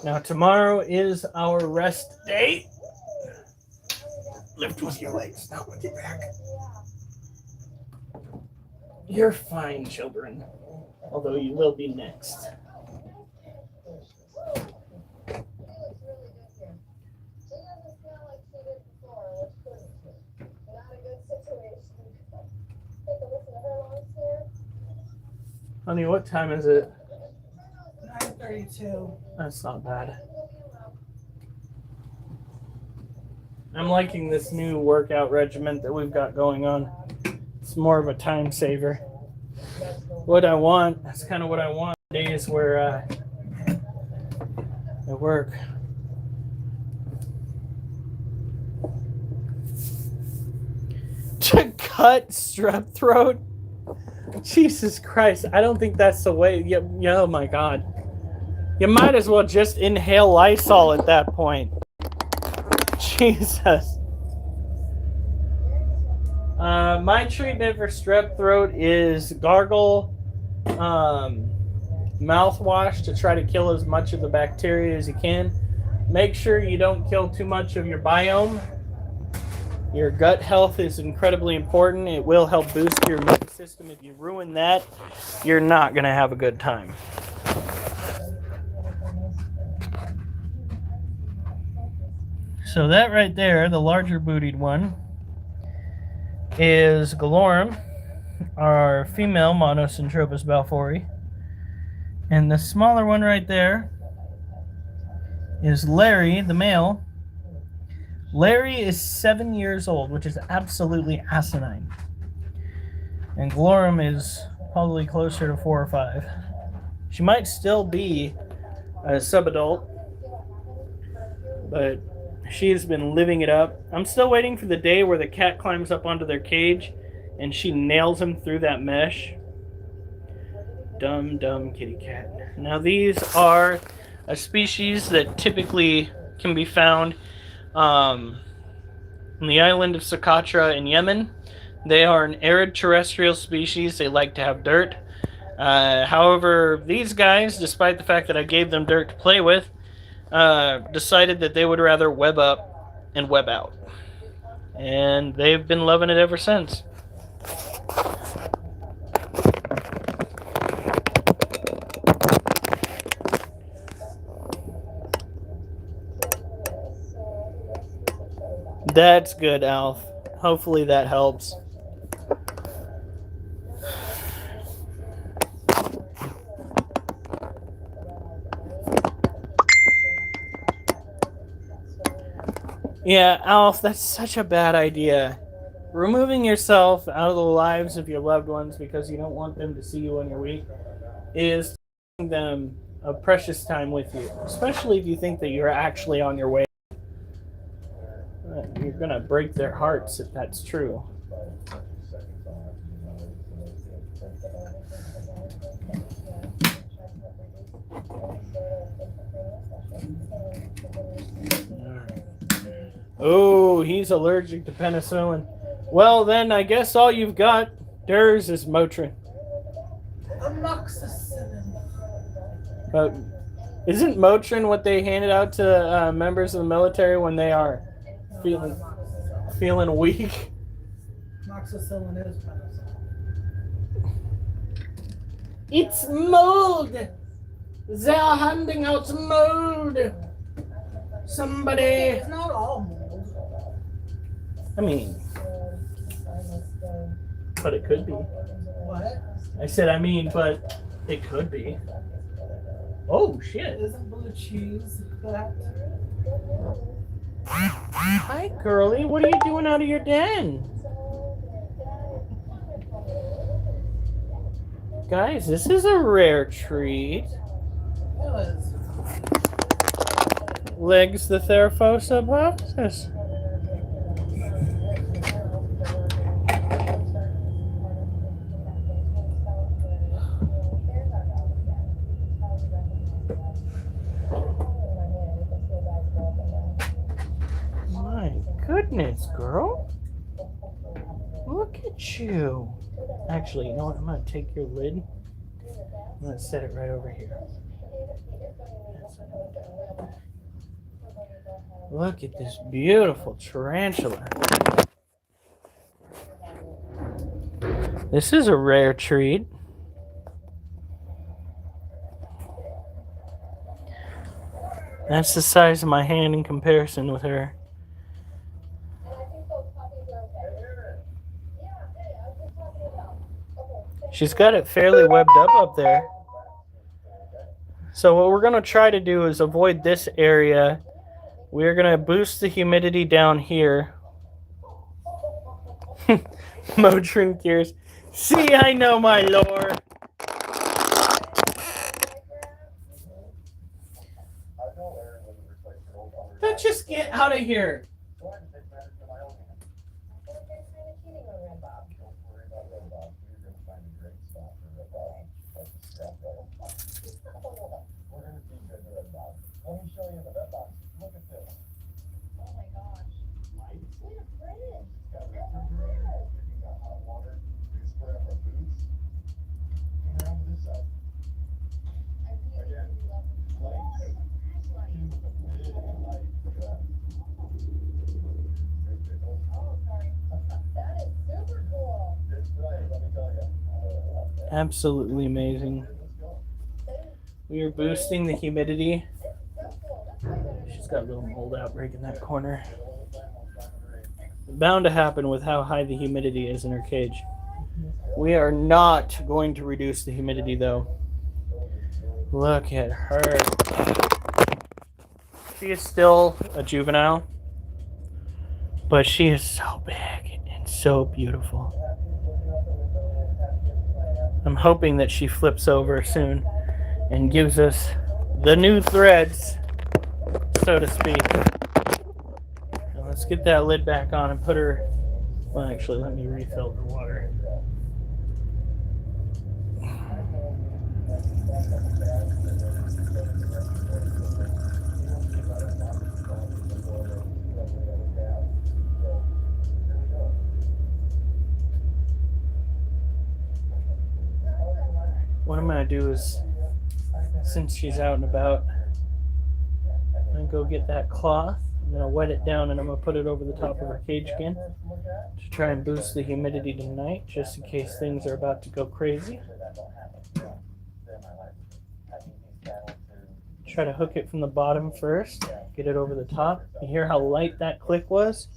Now tomorrow is our rest day. Lift with your legs, not with your back. You're fine, children. Although you will be next. Honey, what time is it? 9:32. That's not bad. I'm liking this new workout regimen that we've got going on. It's more of a time saver. What I want, that's kind of what I want days where I work. To cut strep throat? Jesus Christ, I don't think that's the way. Yeah, oh my God. You might as well just inhale Lysol at that point. Jesus. My treatment for strep throat is gargle mouthwash to try to kill as much of the bacteria as you can. Make sure you don't kill too much of your biome. Your gut health is incredibly important. It will help boost your immune system. If you ruin that, you're not going to have a good time. So that right there, the larger bootied one, is Galorum, our female Monosyntropus balfouri. And the smaller one right there is Larry, the male. Larry is 7 years old, which is absolutely asinine. And Galorum is probably closer to 4 or 5. She might still be a subadult, but she's been living it up. I'm still waiting for the day where the cat climbs up onto their cage and she nails him through that mesh. Dumb kitty cat. Now these are a species that typically can be found on the island of Socotra in Yemen. They are an arid terrestrial species. They like to have dirt. However, these guys, despite the fact that I gave them dirt to play with, decided that they would rather web up and web out. And they've been loving it ever since. That's good, Alf. Hopefully that helps. Yeah, Alf, that's such a bad idea. Removing yourself out of the lives of your loved ones because you don't want them to see you when you're weak is giving them a precious time with you, especially if you think that you're actually on your way. You're going to break their hearts if that's true. Oh, he's allergic to penicillin. Well, then I guess all you've got, Durs, is Motrin. Amoxicillin. But isn't Motrin what they handed out to members of the military when they are feeling weak? Amoxicillin is penicillin. It's mold. They are handing out mold. Somebody. It's not all mold. I mean, but it could be. What? I said, I mean, but it could be. Oh, shit. Isn't blue cheese that? Hi, girlie. What are you doing out of your den? Guys, this is a rare treat. It was. Legs the Theraphosa. My goodness, girl. Look at you. Actually, you know what? I'm going to take your lid. I'm going to set it right over here. Look at this beautiful tarantula. This is a rare treat. That's the size of my hand in comparison with her. She's got it fairly webbed up there. So what we're going to try to do is avoid this area. We're going to boost the humidity down here. Motrin cures. See, I know, my lord. Let's just get out of here. Let me show you the vet box. Look at this. Oh my gosh. Lights. Look at the fridge. It's got refrigerator. You got hot water. You can spray up our boots. Come around to this side. I really, Again. really love this. Oh, Lights. there's a flashlight. Big light. Look at that. Big pickle. Oh, sorry. That is super cool. It's bright, let me tell you. Absolutely amazing. Let's go. We are boosting the humidity. So cool. That's way better than She's got a little mold outbreak in that corner. Bound to happen with how high the humidity is in her cage. We are not going to reduce the humidity though. Look at her. She is still a juvenile, but she is so big and so beautiful. I'm hoping that she flips over soon and gives us the new threads, so to speak. Now let's get that lid back on and put her. Well, actually, let me refill her water. What I'm gonna do is, since she's out and about, I'm gonna go get that cloth I'm going to wet it down and I'm going to put it over the top of her cage again to try and boost the humidity tonight, just in case things are about to go crazy. Try to hook it from the bottom first, get it over the top. You hear how light that click was?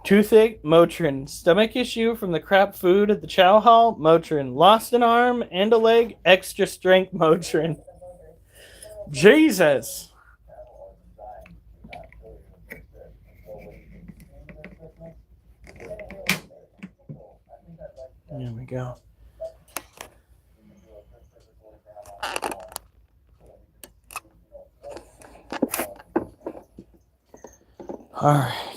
Toothache, Motrin. Stomach issue from the crap food at the chow hall, Motrin. Lost an arm and a leg, extra strength, Motrin. Jesus. There we go. All right.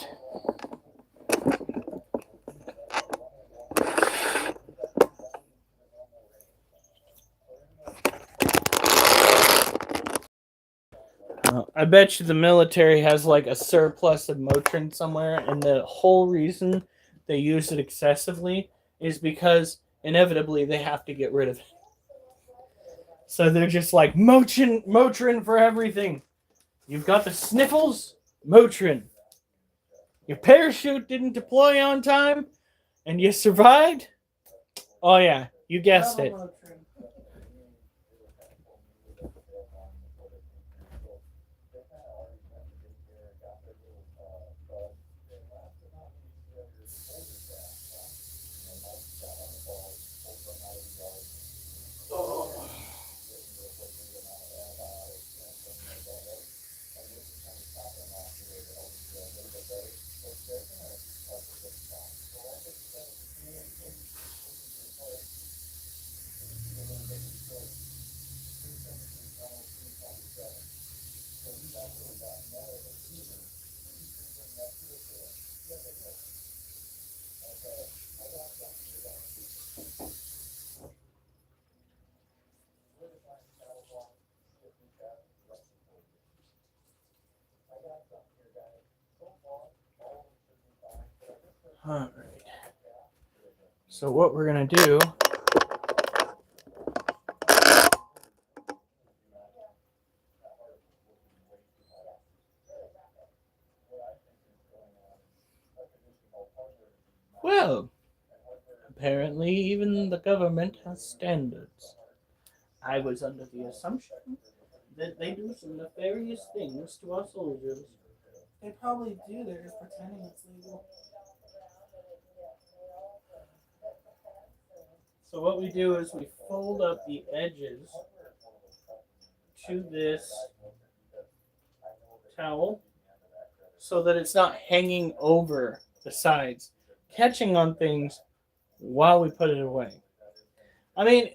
I bet you the military has like a surplus of Motrin somewhere, and the whole reason they use it excessively is because inevitably they have to get rid of it. So they're just like, Motrin for everything. You've got the sniffles, Motrin. Your parachute didn't deploy on time, and you survived? Oh yeah, you guessed it. All right. So what we're going to do well, apparently even the government has standards. I was under the assumption that they do some nefarious things to our soldiers. They probably do. They're just pretending it's legal. So what we do is we fold up the edges to this towel so that it's not hanging over the sides, catching on things while we put it away. I mean,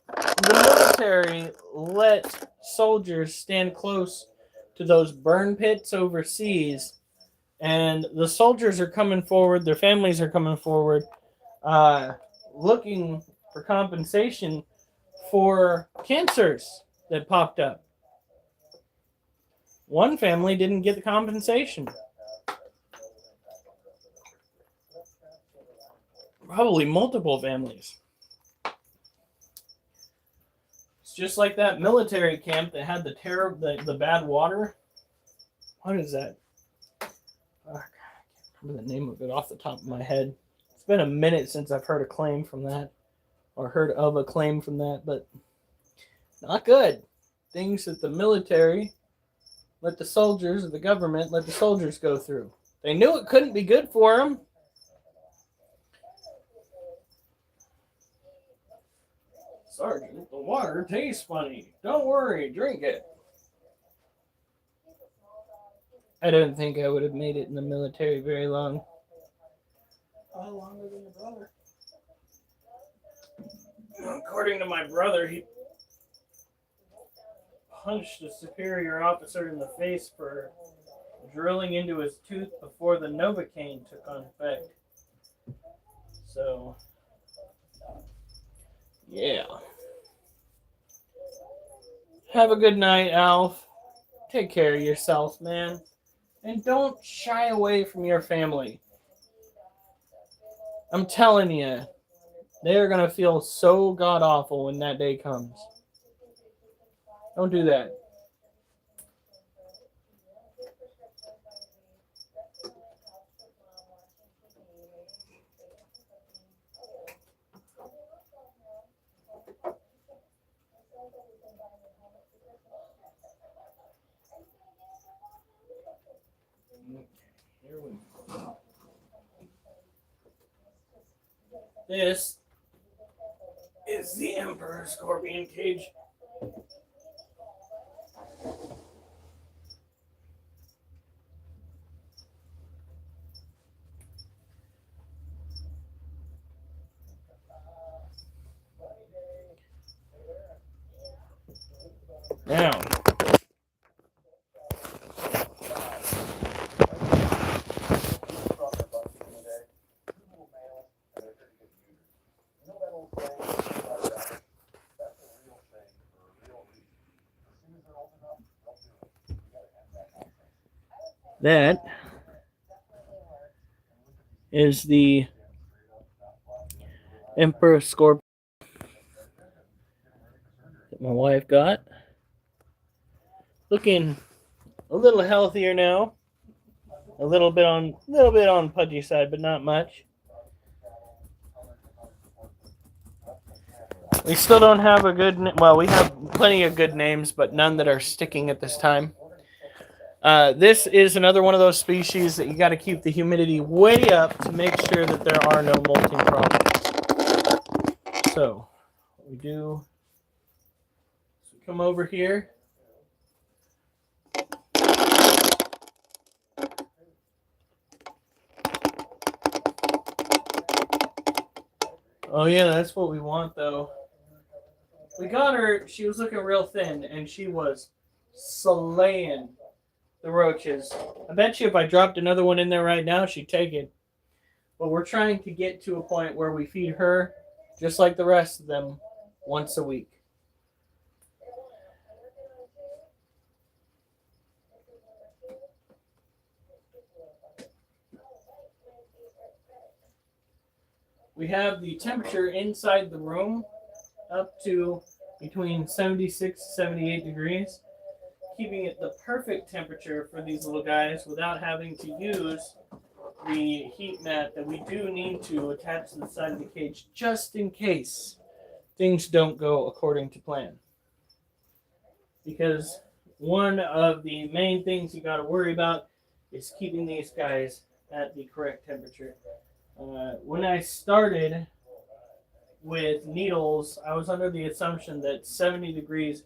the military let soldiers stand close to those burn pits overseas, and the soldiers are coming forward, their families are coming forward, looking for compensation for cancers that popped up. One family didn't get the compensation. Probably multiple families. It's just like that military camp that had the bad water. What is that? Oh, God, I can't remember the name of it off the top of my head. It's been a minute since I've heard a claim from that, or heard of a claim from that, but not good. Things that the military let the soldiers, or the government let the soldiers go through. They knew it couldn't be good for them. Sergeant, the water tastes funny. Don't worry, drink it. I don't think I would have made it in the military very long. Probably longer than your brother. According to my brother, he punched a superior officer in the face for drilling into his tooth before the Novocaine took on effect. So, yeah. Have a good night, Alf. Take care of yourself, man. And don't shy away from your family. I'm telling you, they're going to feel so god-awful when that day comes. Don't do that. This is the Emperor Scorpion cage. Now, that is the Emperor Scorpion that my wife got. Looking a little healthier now. A little bit on pudgy side, but not much. We still don't have a good. Well, we have plenty of good names, but none that are sticking at this time. This is another one of those species that you got to keep the humidity way up to make sure that there are no molting problems. So, what we do is we come over here. Oh yeah, that's what we want though. We got her, she was looking real thin, and she was slaying the roaches. I bet you if I dropped another one in there right now, she'd take it. But we're trying to get to a point where we feed her, just like the rest of them, once a week. We have the temperature inside the room up to between 76 to 78 degrees, keeping it the perfect temperature for these little guys without having to use the heat mat that we do need to attach to the side of the cage just in case things don't go according to plan. Because one of the main things you got to worry about is keeping these guys at the correct temperature. When I started with needles, I was under the assumption that 70 degrees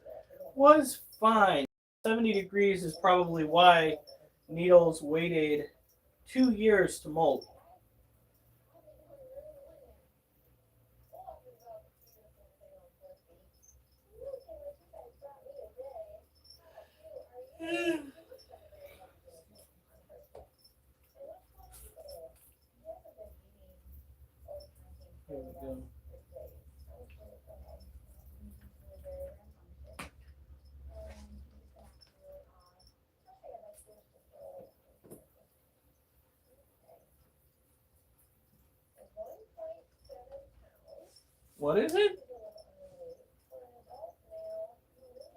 was fine. 70 degrees is probably why needles waited 2 years to molt. There we go. What is it?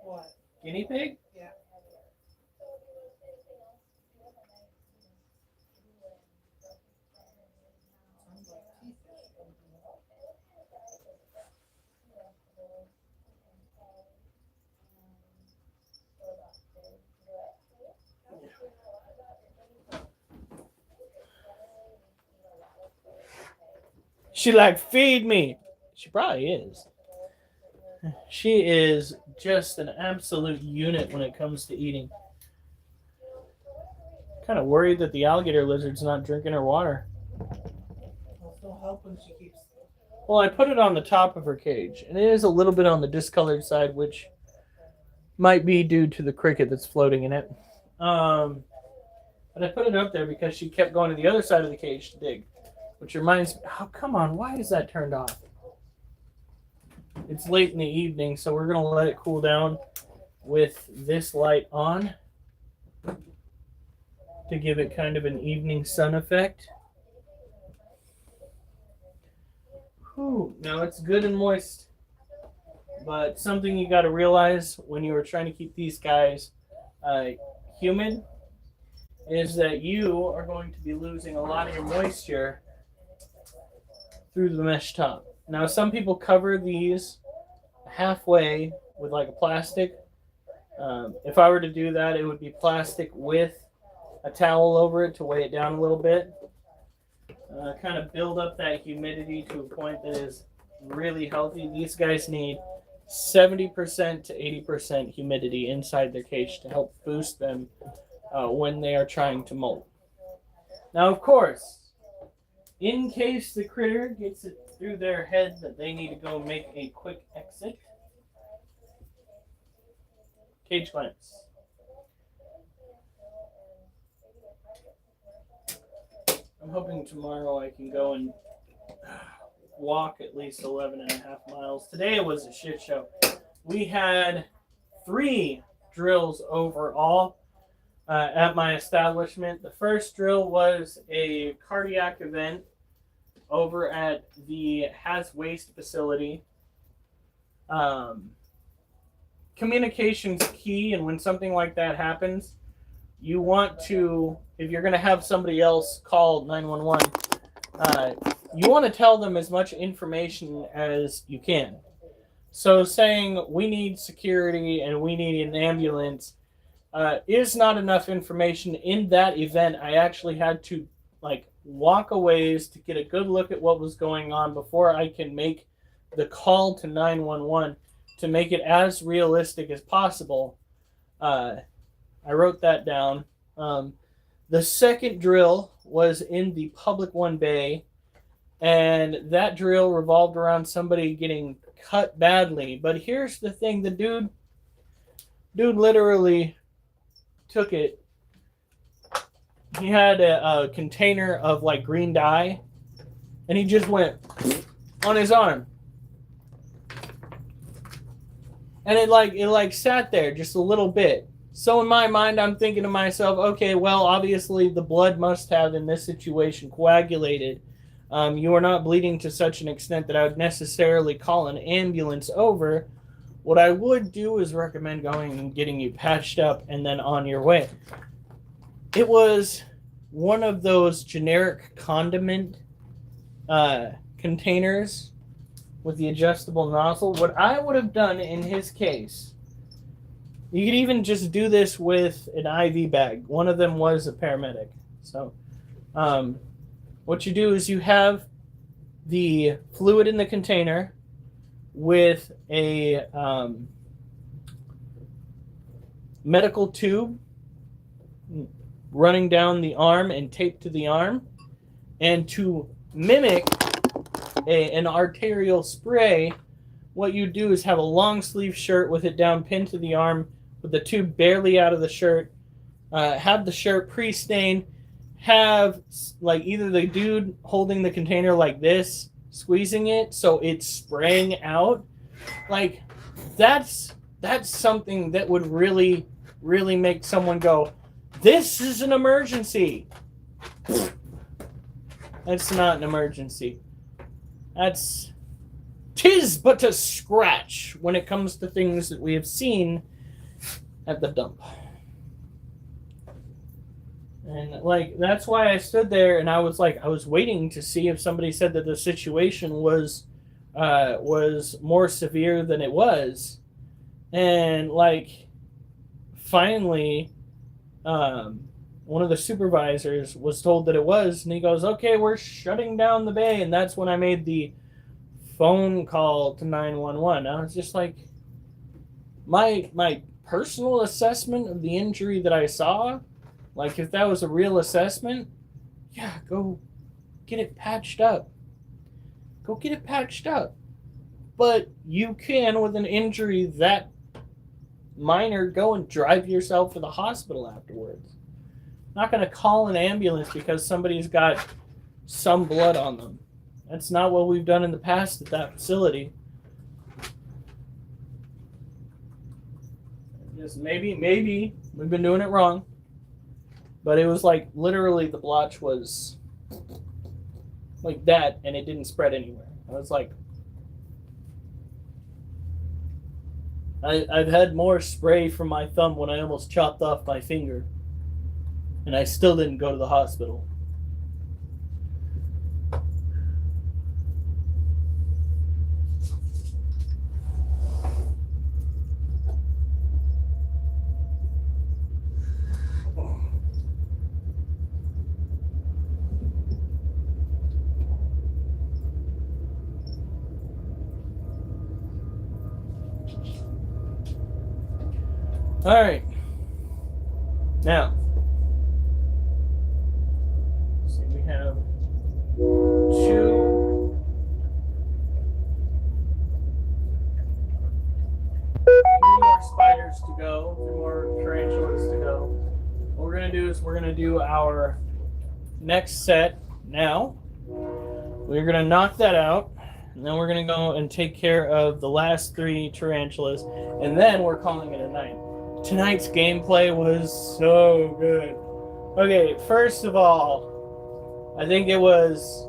What? Guinea pig? Yeah. She like, feed me. She probably is. She is just an absolute unit when it comes to eating. Kind of worried that the alligator lizard's not drinking her water. Well, it's no help when she keeps. Well, I put it on the top of her cage, and it is a little bit on the discolored side, which might be due to the cricket that's floating in it. But I put it up there because she kept going to the other side of the cage to dig. Which reminds me, oh, come on, why is that turned off? It's late in the evening, so we're going to let it cool down with this light on to give it kind of an evening sun effect. Whew, now it's good and moist, but something you got to realize when you are trying to keep these guys humid is that you are going to be losing a lot of your moisture through the mesh top. Now, some people cover these halfway with like a plastic. If I were to do that, it would be plastic with a towel over it to weigh it down a little bit. kind of build up that humidity to a point that is really healthy. These guys need 70% to 80% humidity inside their cage to help boost them when they are trying to molt. Now, of course, in case the critter gets it through their head that they need to go make a quick exit, cage clamps. I'm hoping tomorrow I can go and walk at least 11 and a half miles. Today it was a shit show. We had 3 drills overall at my establishment. The first drill was a cardiac event over at the Has Waste facility. Communication's key, and when something like that happens, you want to, if you're going to have somebody else call 911, you want to tell them as much information as you can. So saying we need security and we need an ambulance is not enough information. In that event, I actually had to walk a ways to get a good look at what was going on before I can make the call to 911 to make it as realistic as possible. I wrote that down. The second drill was in the Public One Bay, and that drill revolved around somebody getting cut badly. But here's the thing: the dude literally took it. He had a container of green dye, and he just went on his arm, and it sat there just a little bit. So in my mind, I'm thinking to myself, okay, well, obviously the blood must have in this situation coagulated. You are not bleeding to such an extent that I would necessarily call an ambulance over. What I would do is recommend going and getting you patched up and then on your way. It was one of those generic condiment containers with the adjustable nozzle. What I would have done in his case, you could even just do this with an IV bag. One of them was a paramedic. So what you do is you have the fluid in the container with a medical tube running down the arm and taped to the arm. And to mimic an arterial spray, what you do is have a long sleeve shirt with it down pinned to the arm with the tube barely out of the shirt. Have the shirt pre-stained. Have either the dude holding the container like this, squeezing it so it's spraying out. That's something that would really, really make someone go, this is an emergency. That's not an emergency. Tis but a scratch when it comes to things that we have seen at the dump. And that's why I stood there and I was waiting to see if somebody said that the situation was more severe than it was. And finally, one of the supervisors was told that it was, and he goes, okay, we're shutting down the bay. And that's when I made the phone call to 911. I was just my personal assessment of the injury that I saw, if that was a real assessment, yeah, go get it patched up. Go get it patched up. But you can, with an injury that minor, go and drive yourself to the hospital afterwards. Not going to call an ambulance because somebody's got some blood on them. That's not what we've done in the past at that facility. Just maybe we've been doing it wrong. But it was literally the blotch was like that and it didn't spread anywhere. I was I've had more spray from my thumb when I almost chopped off my finger. And I still didn't go to the hospital. Alright. Now. Let's see, we have 2. More spiders to go, 3 more tarantulas to go. What we're gonna do is we're gonna do our next set now. We're gonna knock that out, and then we're gonna go and take care of the last 3 tarantulas, and then we're calling it a night. Tonight's gameplay was so good. Okay, first of all, I think it was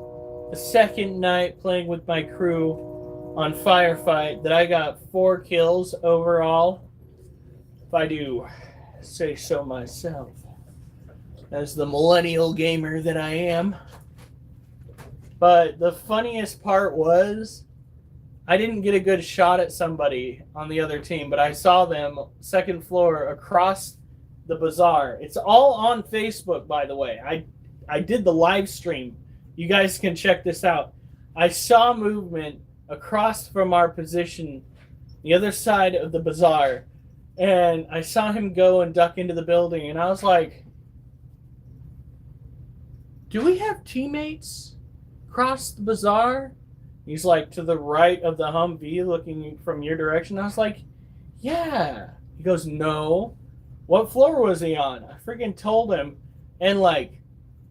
the second night playing with my crew on Firefight that I got 4 kills overall, if I do say so myself, as the millennial gamer that I am. But the funniest part was I didn't get a good shot at somebody on the other team, but I saw them second floor across the bazaar. It's all on Facebook, by the way. I did the live stream. You guys can check this out. I saw movement across from our position, the other side of the bazaar, and I saw him go and duck into the building, and I was like, do we have teammates across the bazaar? He's like, to the right of the Humvee looking from your direction. I was like, yeah. He goes, no. What floor was he on? I freaking told him, and like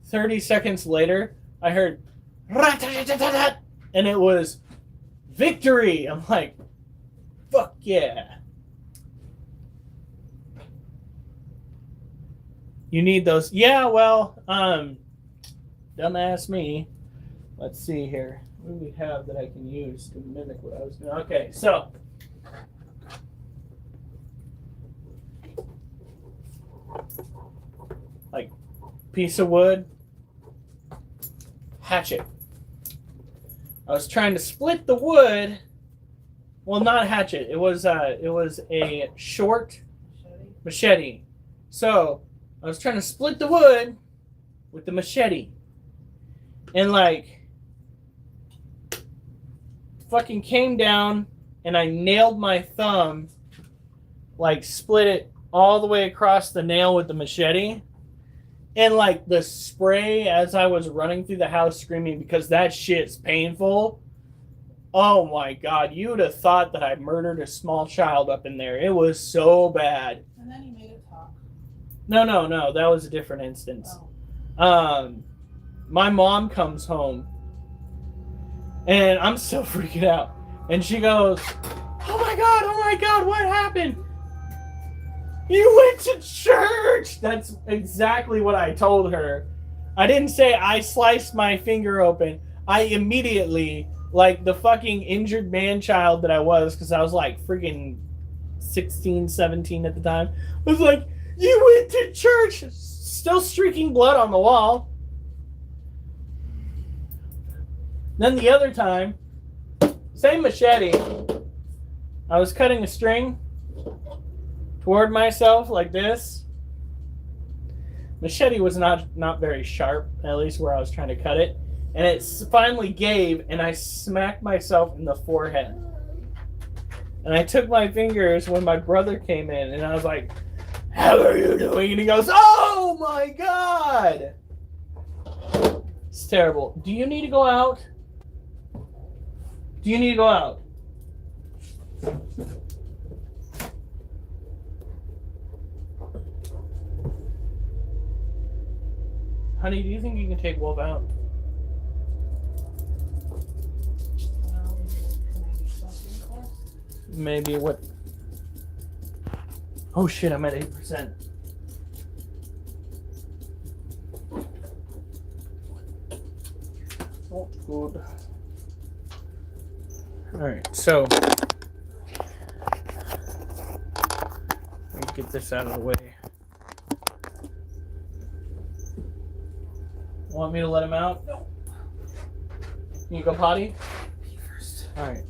30 seconds later I heard and it was victory. I'm like, fuck yeah. You need those. Yeah, well, dumbass me. Let's see here. What do we have that I can use to mimic what I was doing? Okay, so. Like, piece of wood. Hatchet. I was trying to split the wood. Well, not hatchet. It was a short machete. So I was trying to split the wood with the machete, and like, fucking came down, and I nailed my thumb, like split it all the way across the nail with the machete. And like the spray as I was running through the house screaming because that shit's painful. Oh my god, you would have thought that I murdered a small child up in there. It was so bad. And then you made it talk. No, that was a different instance. Oh. My mom comes home and I'm so freaking out. And she goes, oh my god, what happened? You went to church! That's exactly what I told her. I didn't say I sliced my finger open. I immediately, like the fucking injured man-child that I was, because I was like freaking 16, 17 at the time, was like, you went to church! Still streaking blood on the wall. Then the other time, same machete. I was cutting a string toward myself like this. Machete was not very sharp, at least where I was trying to cut it, and it finally gave, and I smacked myself in the forehead. And I took my fingers when my brother came in, and I was like, how are you doing? And he goes, oh my god! It's terrible. Do you need to go out? Do you need to go out? Honey, do you think you can take Wolf out? Can I do something for us? Maybe what? Oh shit, I'm at 8%. Not good. Alright, so let me get this out of the way. Want me to let him out? No. Can you go potty? First. Alright.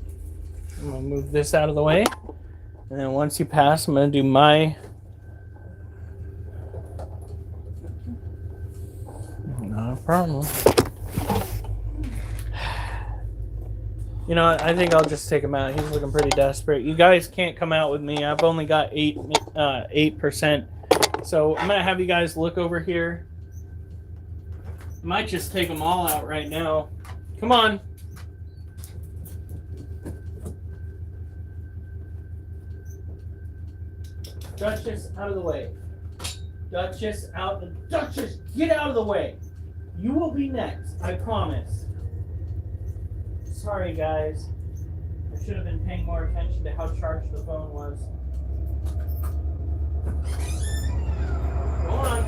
I'm going to move this out of the way. And then once you pass, I'm going to do my... Not a problem. You know what? I think I'll just take him out. He's looking pretty desperate. You guys can't come out with me. I've only got 8%. So I'm gonna have you guys look over here. Might just take them all out right now. Come on. Duchess, out of the way. Duchess, out. Duchess, get out of the way. You will be next. I promise. Sorry, guys. I should have been paying more attention to how charged the phone was. Go on.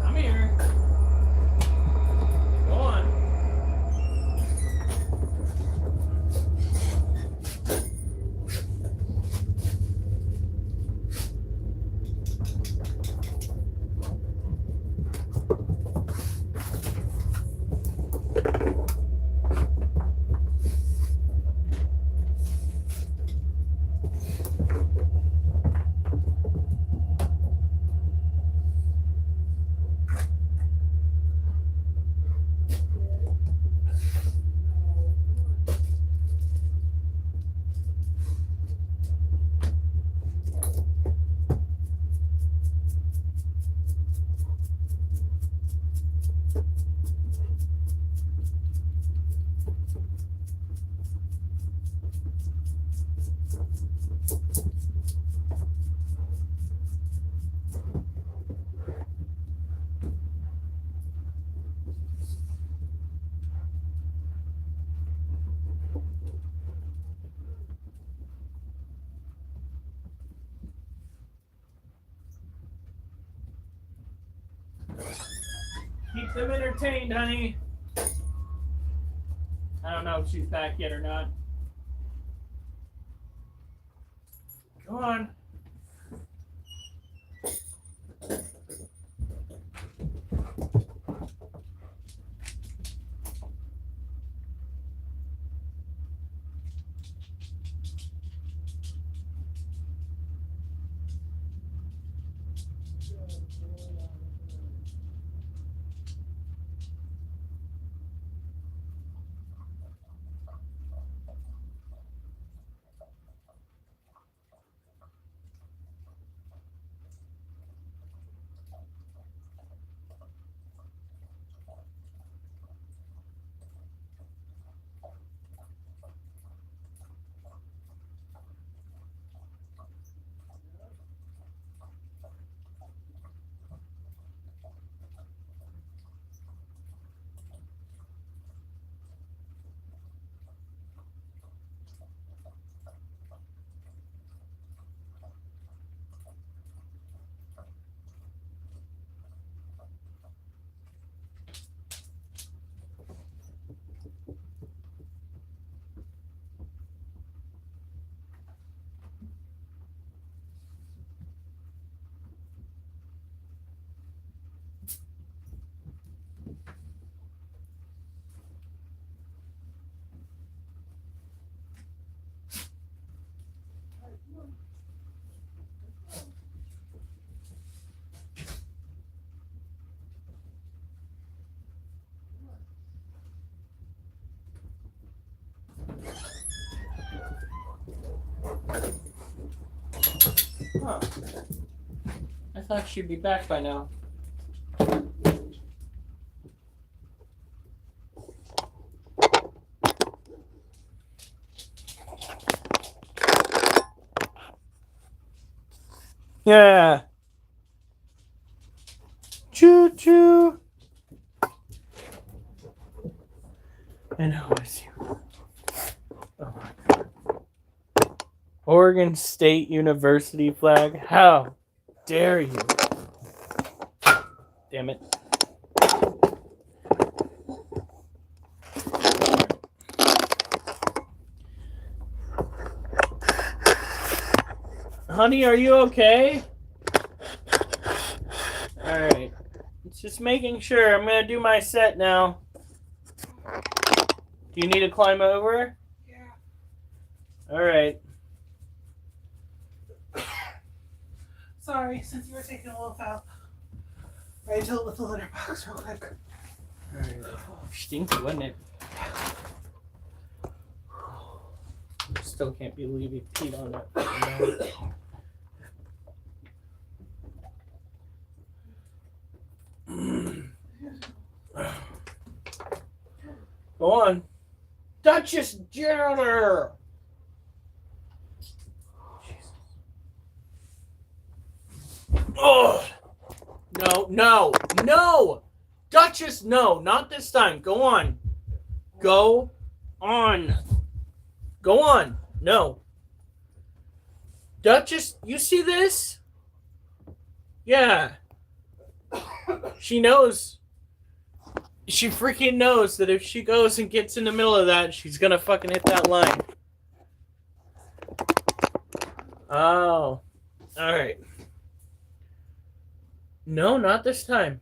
Come here. Go on. Keep them entertained, honey. I don't know if she's back yet or not. Go on. Huh. I thought she'd be back by now. Yeah. Choo choo. I know, I see. Oh my God. Oregon State University flag. How dare you? Damn it. Honey, are you okay? Alright. It's just making sure. I'm gonna do my set now. Do you need to climb over? Yeah. Alright. Sorry, since you were taking a wolf out. Ready to lift the litter box real quick. Alright. Stinky, wasn't it? Still can't believe he peed on that. Go on. Duchess Janitor! Oh! No, no, no! Duchess, no, not this time. Go on. Go on. Go on. No. Duchess, you see this? Yeah. She knows. She freaking knows that if she goes and gets in the middle of that, she's gonna fucking hit that line. Oh. Alright. No, not this time.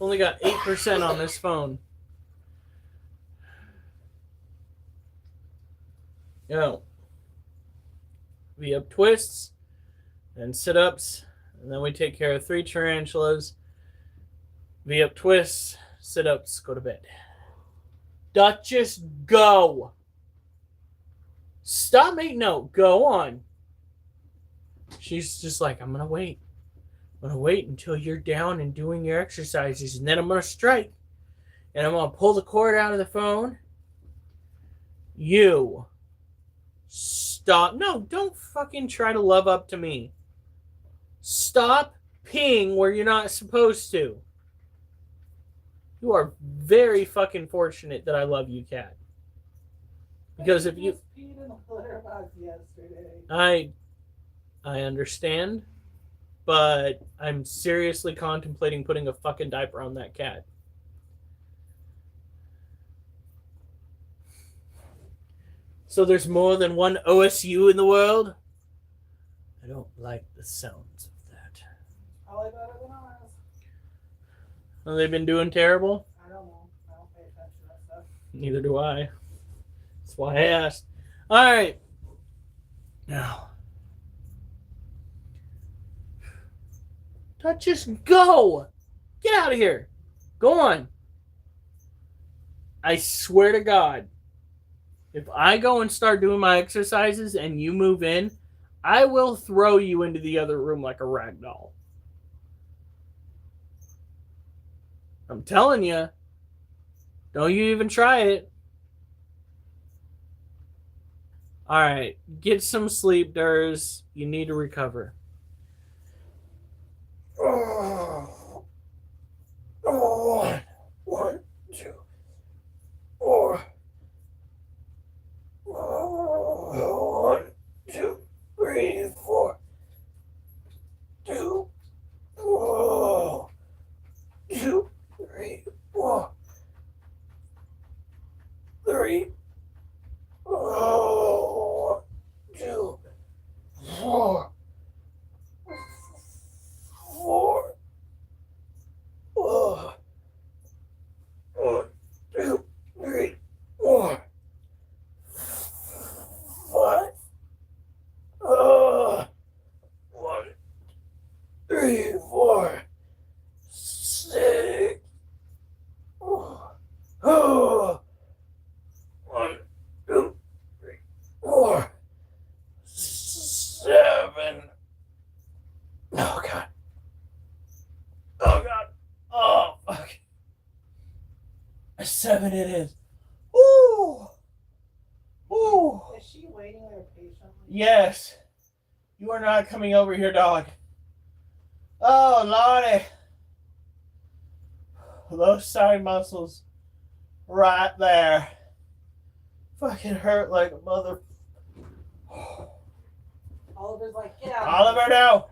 Only got 8% on this phone. No. We have twists and sit-ups, and then we take care of 3 tarantulas. V-up twists, sit-ups, go to bed. Duchess, go! Stop me. No, go on. She's just like, I'm gonna wait. I'm gonna wait until you're down and doing your exercises, and then I'm gonna strike. And I'm gonna pull the cord out of the phone. You stop. No, don't fucking try to love up to me. Stop peeing where you're not supposed to. You are very fucking fortunate that I love you, cat. Because if you... peed in the litter box yesterday. I understand, but I'm seriously contemplating putting a fucking diaper on that cat. So there's more than one OSU in the world? I don't like the sounds of that. Probably better than ours. Have they been doing terrible? I don't know. I don't pay attention to that stuff. Neither do I. That's why I asked. Alright. Now. Just go! Get out of here! Go on! I swear to God, if I go and start doing my exercises and you move in, I will throw you into the other room like a rag doll. I'm telling you. Don't you even try it. Alright, get some sleep, Durs. You need to recover. One, two, four. One, two, three, four. Two, four. 2, 3, 4. 3. 1, 2, 4. 4. 1, 2, 3, 4. 5. 1, 3, 4. 6. 1, 7 it is. Ooh. Ooh. Is she waiting there patiently? Yes. You are not coming over here, dog. Oh, Lordy. Those side muscles right there fucking hurt like a mother. Oliver's like, get out. Oliver, no.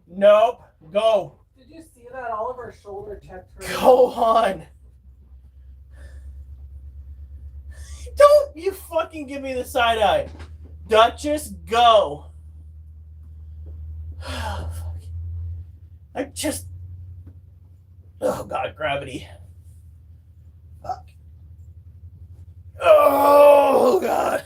Nope. Go. Did you see that Oliver's shoulder checked her? Go on. Don't you fucking give me the side eye. Duchess, go. I just. Oh, God, gravity. Fuck. Oh, God.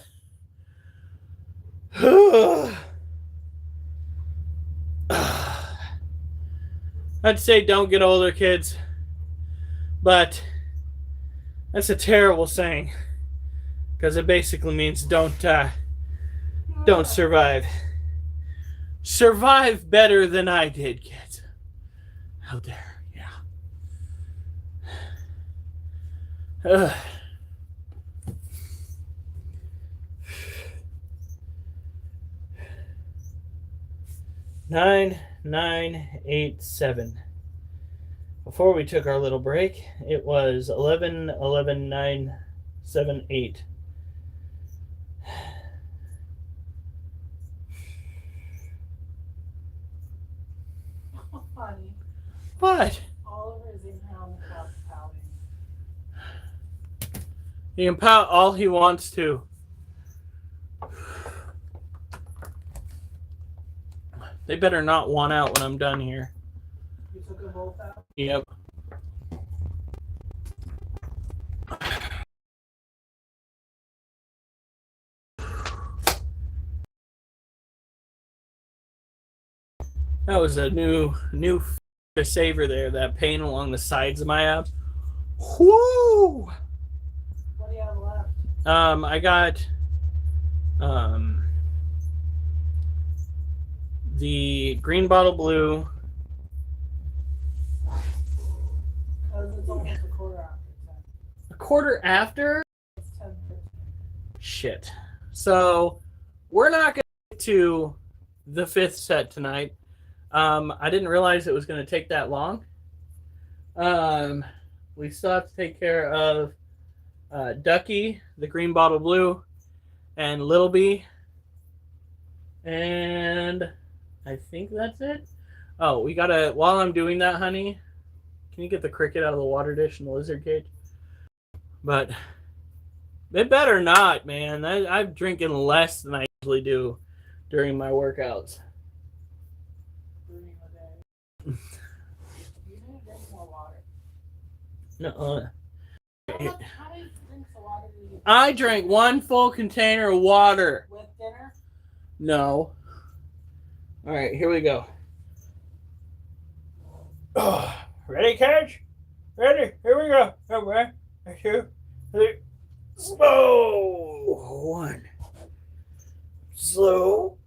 I'd say don't get older, kids. But that's a terrible saying. Because it basically means don't survive. Survive better than I did, kids. How dare, yeah. Ugh. 9987. Before we took our little break, it was 11,978. Funny. What? Oliver is in here on the couch pouting. He can pout all he wants to. They better not want out when I'm done here. You took them both out? Yep. That was a new saver there. That pain along the sides of my abs. Whoo! What do you have left? I got the green bottle blue. Because it's almost a quarter after 10. A quarter after? It's 10:15. Shit. So we're not going to get to the 5th set tonight. I didn't realize it was going to take that long. We still have to take care of Ducky, the green bottle blue, and Little B. And I think that's it. Oh, we gotta, while I'm doing that, honey, can you get the cricket out of the water dish in the lizard cage? But it better not, man. I'm drinking less than I usually do during my workouts. During the day. You need to drink more water. No. How many drinks of water do you I drank 1 full container of water. with dinner? No. All right, here we go. Oh, ready, Cage? Ready? Here we go. 1, 2, 3. Slow. 1. Slow.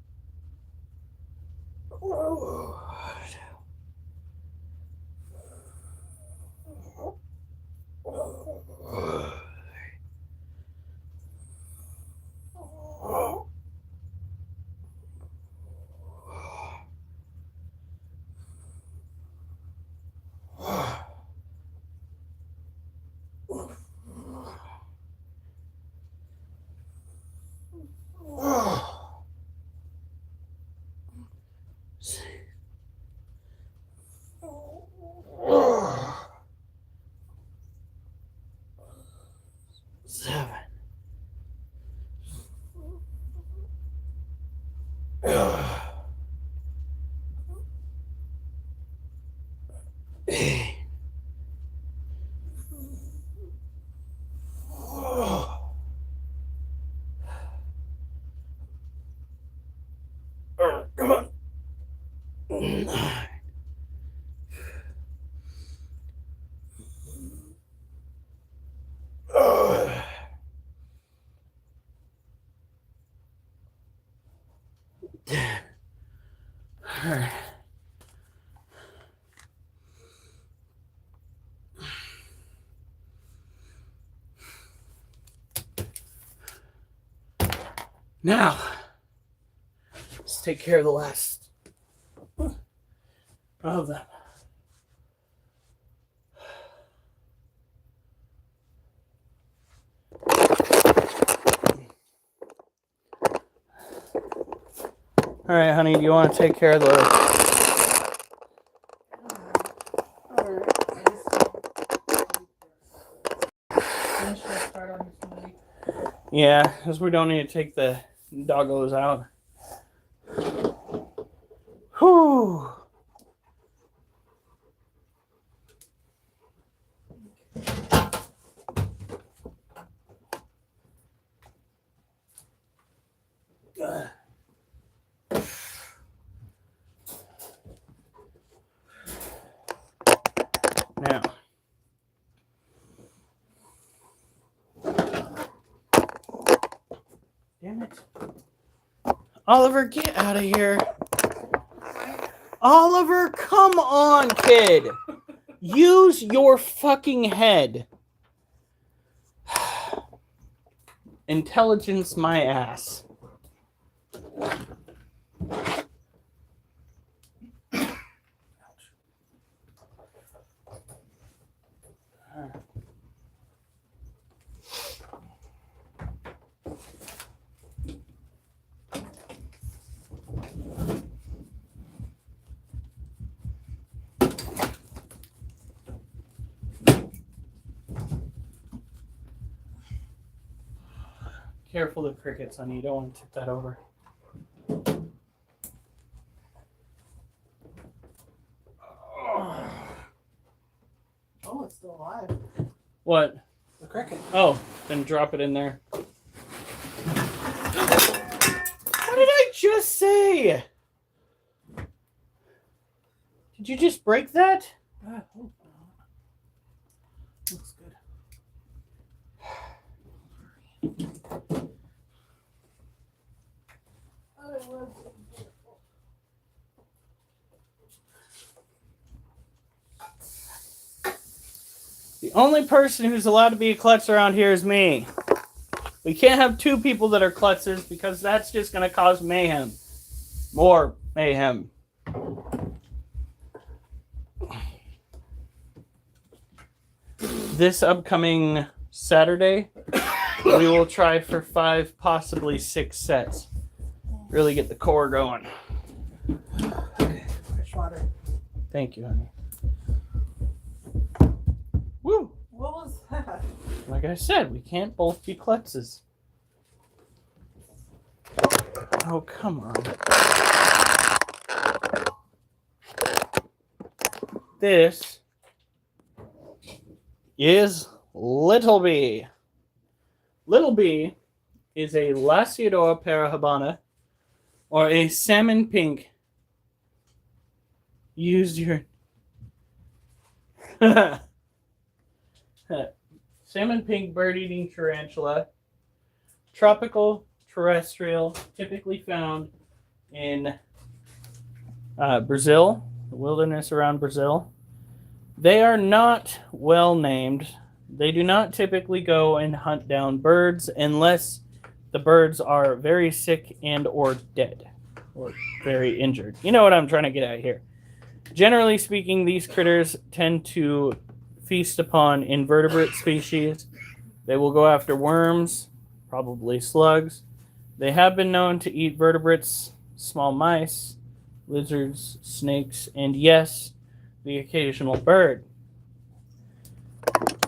Oh. Seven. Eight. Come on. 9. All right. Now, let's take care of the last of them. All right, honey, do you want to take care of the... Yeah, because we don't need to take the doggos out. Whew. Now, damn it. Oliver, get out of here. Oliver, come on, kid. Use your fucking head. Intelligence my ass. Careful of the crickets, honey. You don't want to tip that over. Oh, it's still alive. What? The cricket. Oh, then drop it in there. What did I just say? Did you just break that? I hope not. Looks good. The only person who's allowed to be a klutz around here is me. We can't have two people that are klutzes because that's just going to cause mayhem. More mayhem. This upcoming Saturday, we will try for 5, possibly 6 sets. Really get the core going. Fresh water. Thank you, honey. Woo! What was that? Like I said, we can't both be klutzes. Oh, come on. This is Little Bee. Little Bee is a Lasiodora parahabana, or a salmon pink. Use your... salmon pink bird-eating tarantula. Tropical, terrestrial, typically found in Brazil, the wilderness around Brazil. They are not well named. They do not typically go and hunt down birds unless the birds are very sick and or dead or very injured. You know what I'm trying to get at here. Generally speaking, these critters tend to feast upon invertebrate species. They will go after worms, probably slugs. They have been known to eat vertebrates, small mice, lizards, snakes, and yes, the occasional bird.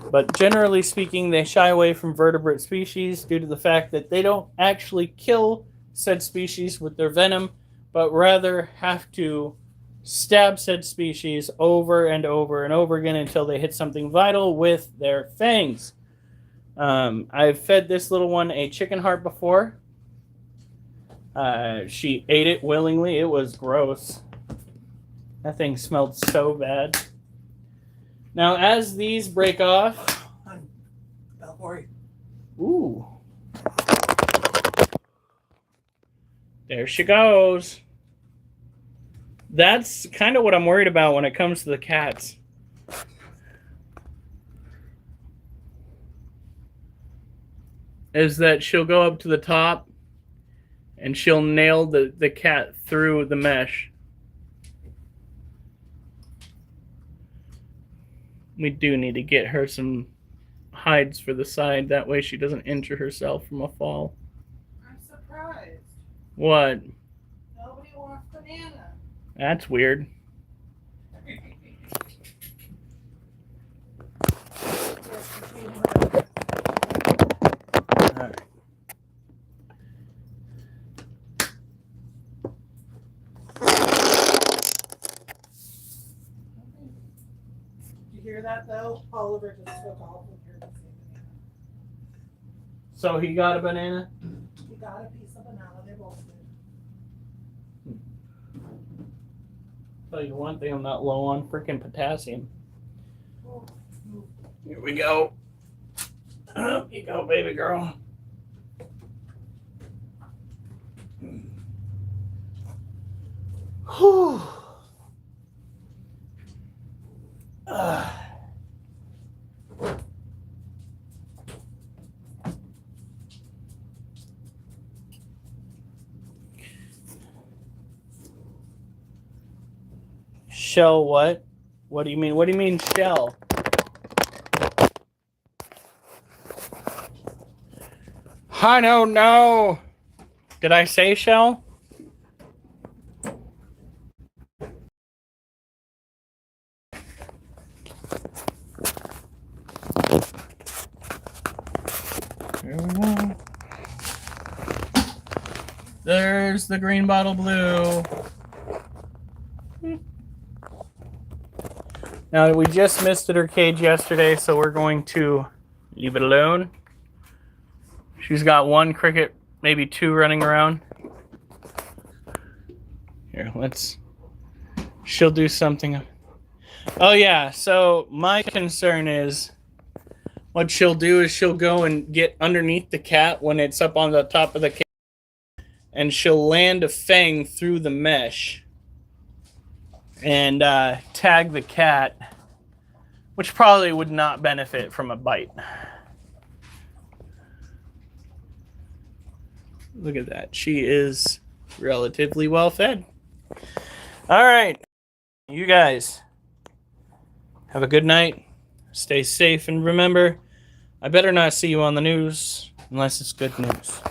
But generally speaking, they shy away from vertebrate species due to the fact that they don't actually kill said species with their venom, but rather have to stab said species over and over and over again until they hit something vital with their fangs. I've fed this little one a chicken heart before. She ate it willingly. It was gross. That thing smelled so bad. Now, as these break off... Don't worry. Ooh. There she goes. That's kind of what I'm worried about when it comes to the cats. Is that she'll go up to the top and she'll nail the cat through the mesh. We do need to get her some hides for the side. That way she doesn't injure herself from a fall. I'm surprised. What? Nobody wants banana. That's weird. Alright. Did you hear that though? Oliver just took off and heard me say banana. So he got a banana? He got a piece of banana. They both did. Tell you one thing, I'm not low on freaking potassium. Oh, Here we go. Up you go, baby girl. Whew. Shell what? What do you mean? What do you mean shell? I don't know. Did I say shell? Here we go. There's the green bottle blue. Now, we just misted her cage yesterday, so we're going to leave it alone. She's got one cricket, maybe two running around. Here, she'll do something. Oh, yeah, so my concern is what she'll do is she'll go and get underneath the cat when it's up on the top of the cage, and she'll land a fang through the mesh and tag the cat, which probably would not benefit from a bite. Look at that. She is relatively well fed. All right. You guys have a good night. Stay safe. And remember, I better not see you on the news unless it's good news.